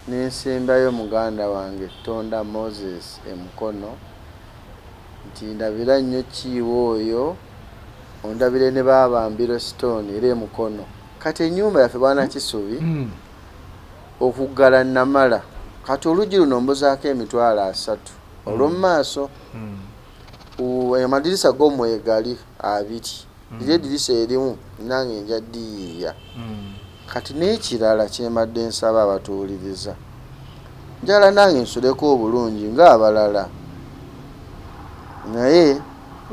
Speaker 1: nensembayo muganda wange Tonda Moses Emukono nti ndabira nnyo kiiwo oyo ondabire ne Babambiro Stone era Emukono. Kati ennyumba yaffe bwana Kisubi okuggala Namala kati oluggi luno mbuzaako $30 olw'omu maaso. Amadirisa g'omwegali 2 liri edirisa erimu nange nja ddiiya. Kati n'ekirala kyembadde nsaba abatuuliriza njala nange nsuleko obulungi ng'abalala naye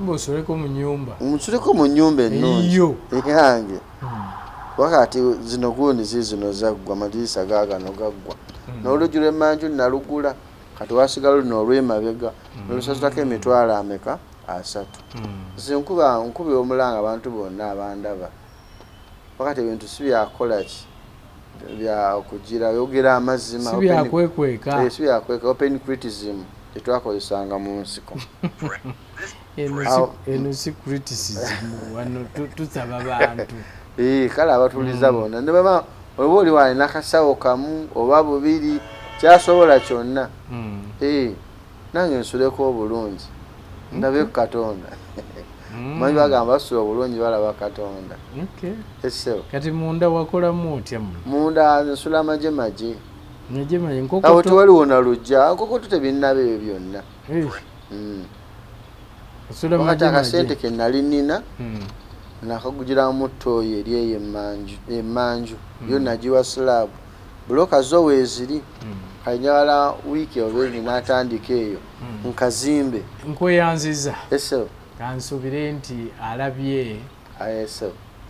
Speaker 2: osuleko mu nnyumba
Speaker 1: nsuleko mu nnyumba ennungi eyange. Wakati zino gundi zino zaggwa amadirisa gaagano gaggwa n'oluggi lw'emmanju nalugula kati wasigala luno olw'emabega nolusasulako $30 nze nkubira omulanga abantu bonna abandaba. Wakati ebintu si byakola ki bya okugira yogera amazima
Speaker 2: si byakweka
Speaker 1: open criticism tetwakozesanga mu nsiko.
Speaker 2: Eno si criticism wano tusaba bantu
Speaker 1: kale abatuliza bonna ne baba oba oli walina akasawo kamu oba bubiri kyasobola kyonna nange nsuleko obulungi ndabe ku Katonda. Manyi bagamba basula obulungi balaba Katonda.
Speaker 2: Kati munda wakolamu otya?
Speaker 1: Munda nsula maje
Speaker 2: nkoko
Speaker 1: awo tewaliwo na lujja nkoko tebinnabe ebyo byonna. Wakati akasente ke nali nina nakagugiramu ttooyi eri eyo emmanju yo nagiwa slab buloka zo weeziri kanyala wiiki oba ebi n'atandika eyo nkazimbe.
Speaker 2: Nkweyanziza kansubire nti alabye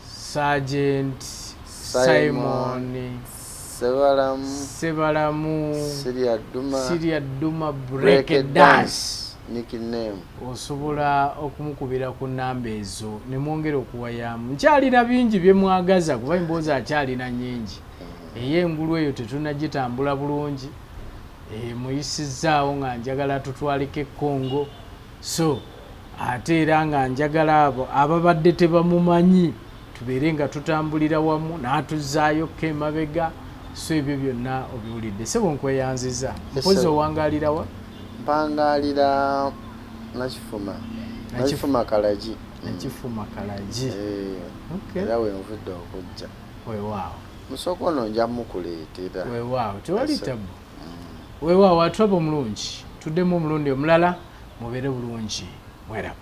Speaker 2: Sergeant Simon Sebalamu Siria Duma break dance nickname. Osobola okumukubira ku namba ezo ne mwongera okuwayamu. Nkyalina bingi bye mwagaza kuba emboozi akyalina nnyingi. Ey'engulu eyo tetunagitambula bulungi. Muyisizaawo nga njagala tutwalike Congo. So ate era nga njagala abo ababadde tebamumanyi tubeere nga tutambulira wamu n'atuzaayo emabega. So ebyo byonna obiwulidde. Sebo nkweyanziza. Mpozi owangalira wa?
Speaker 1: Mpangalira Nakifuma Kalagi. Era wenvudde okujja.
Speaker 2: Weewaawo.
Speaker 1: Musoko ono nja mukuleetera.
Speaker 2: Weewaawo tewali tabu. Weewaawo atulaba omulungi. Tuddemu omulundi omulala mubeere bulungi. Mwerabu.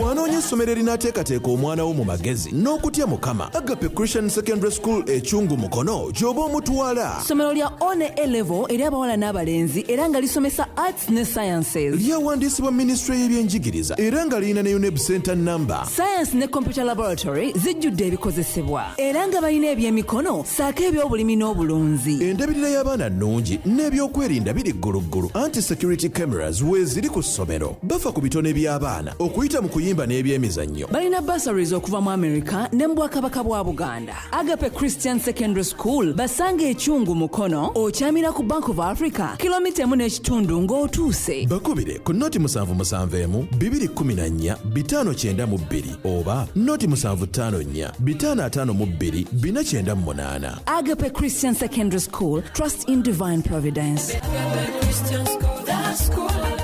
Speaker 3: Wanonya essomero erinaateekateeka omwana wo mu magezi n'okutya Mukama. Agape Christian Secondary School Ekyungu Mukono gy'oba omutwala.
Speaker 4: Ssomero lya one A-level eri abawala n'abalenzi era nga lisomesa arts ne sciences.
Speaker 3: Lyawandiisibwa Ministry y'ebyenjigiriza era nga lirina ne UNEB Center number.
Speaker 4: Science ne computer laboratory zijjudde ebikozesebwa era nga balina ebyemikono saako ebyobulimi n'obulunzi.
Speaker 3: Endabirira y'abaana nnungi n'ebyokwerinda biri gguluggulu. Anti-security cameras weeziri ku ssomero. Bafa ku bitone by'abaana okuyita mu kuyimba n'ebyemizannyo.
Speaker 4: Balina bursaries okuva mu America ne mu Bwakabaka bwa Buganda. Agape Christian Secondary School basanga Ekyungu Mukono okyamira ku Bank of Africa kilomita 1.5 ng'otuuse.
Speaker 3: Bakubire ku noti 771 214 592 oba noti 754 552 498.
Speaker 4: Agape Christian Secondary School, trust in divine providence.
Speaker 5: Agape Christian School, the school.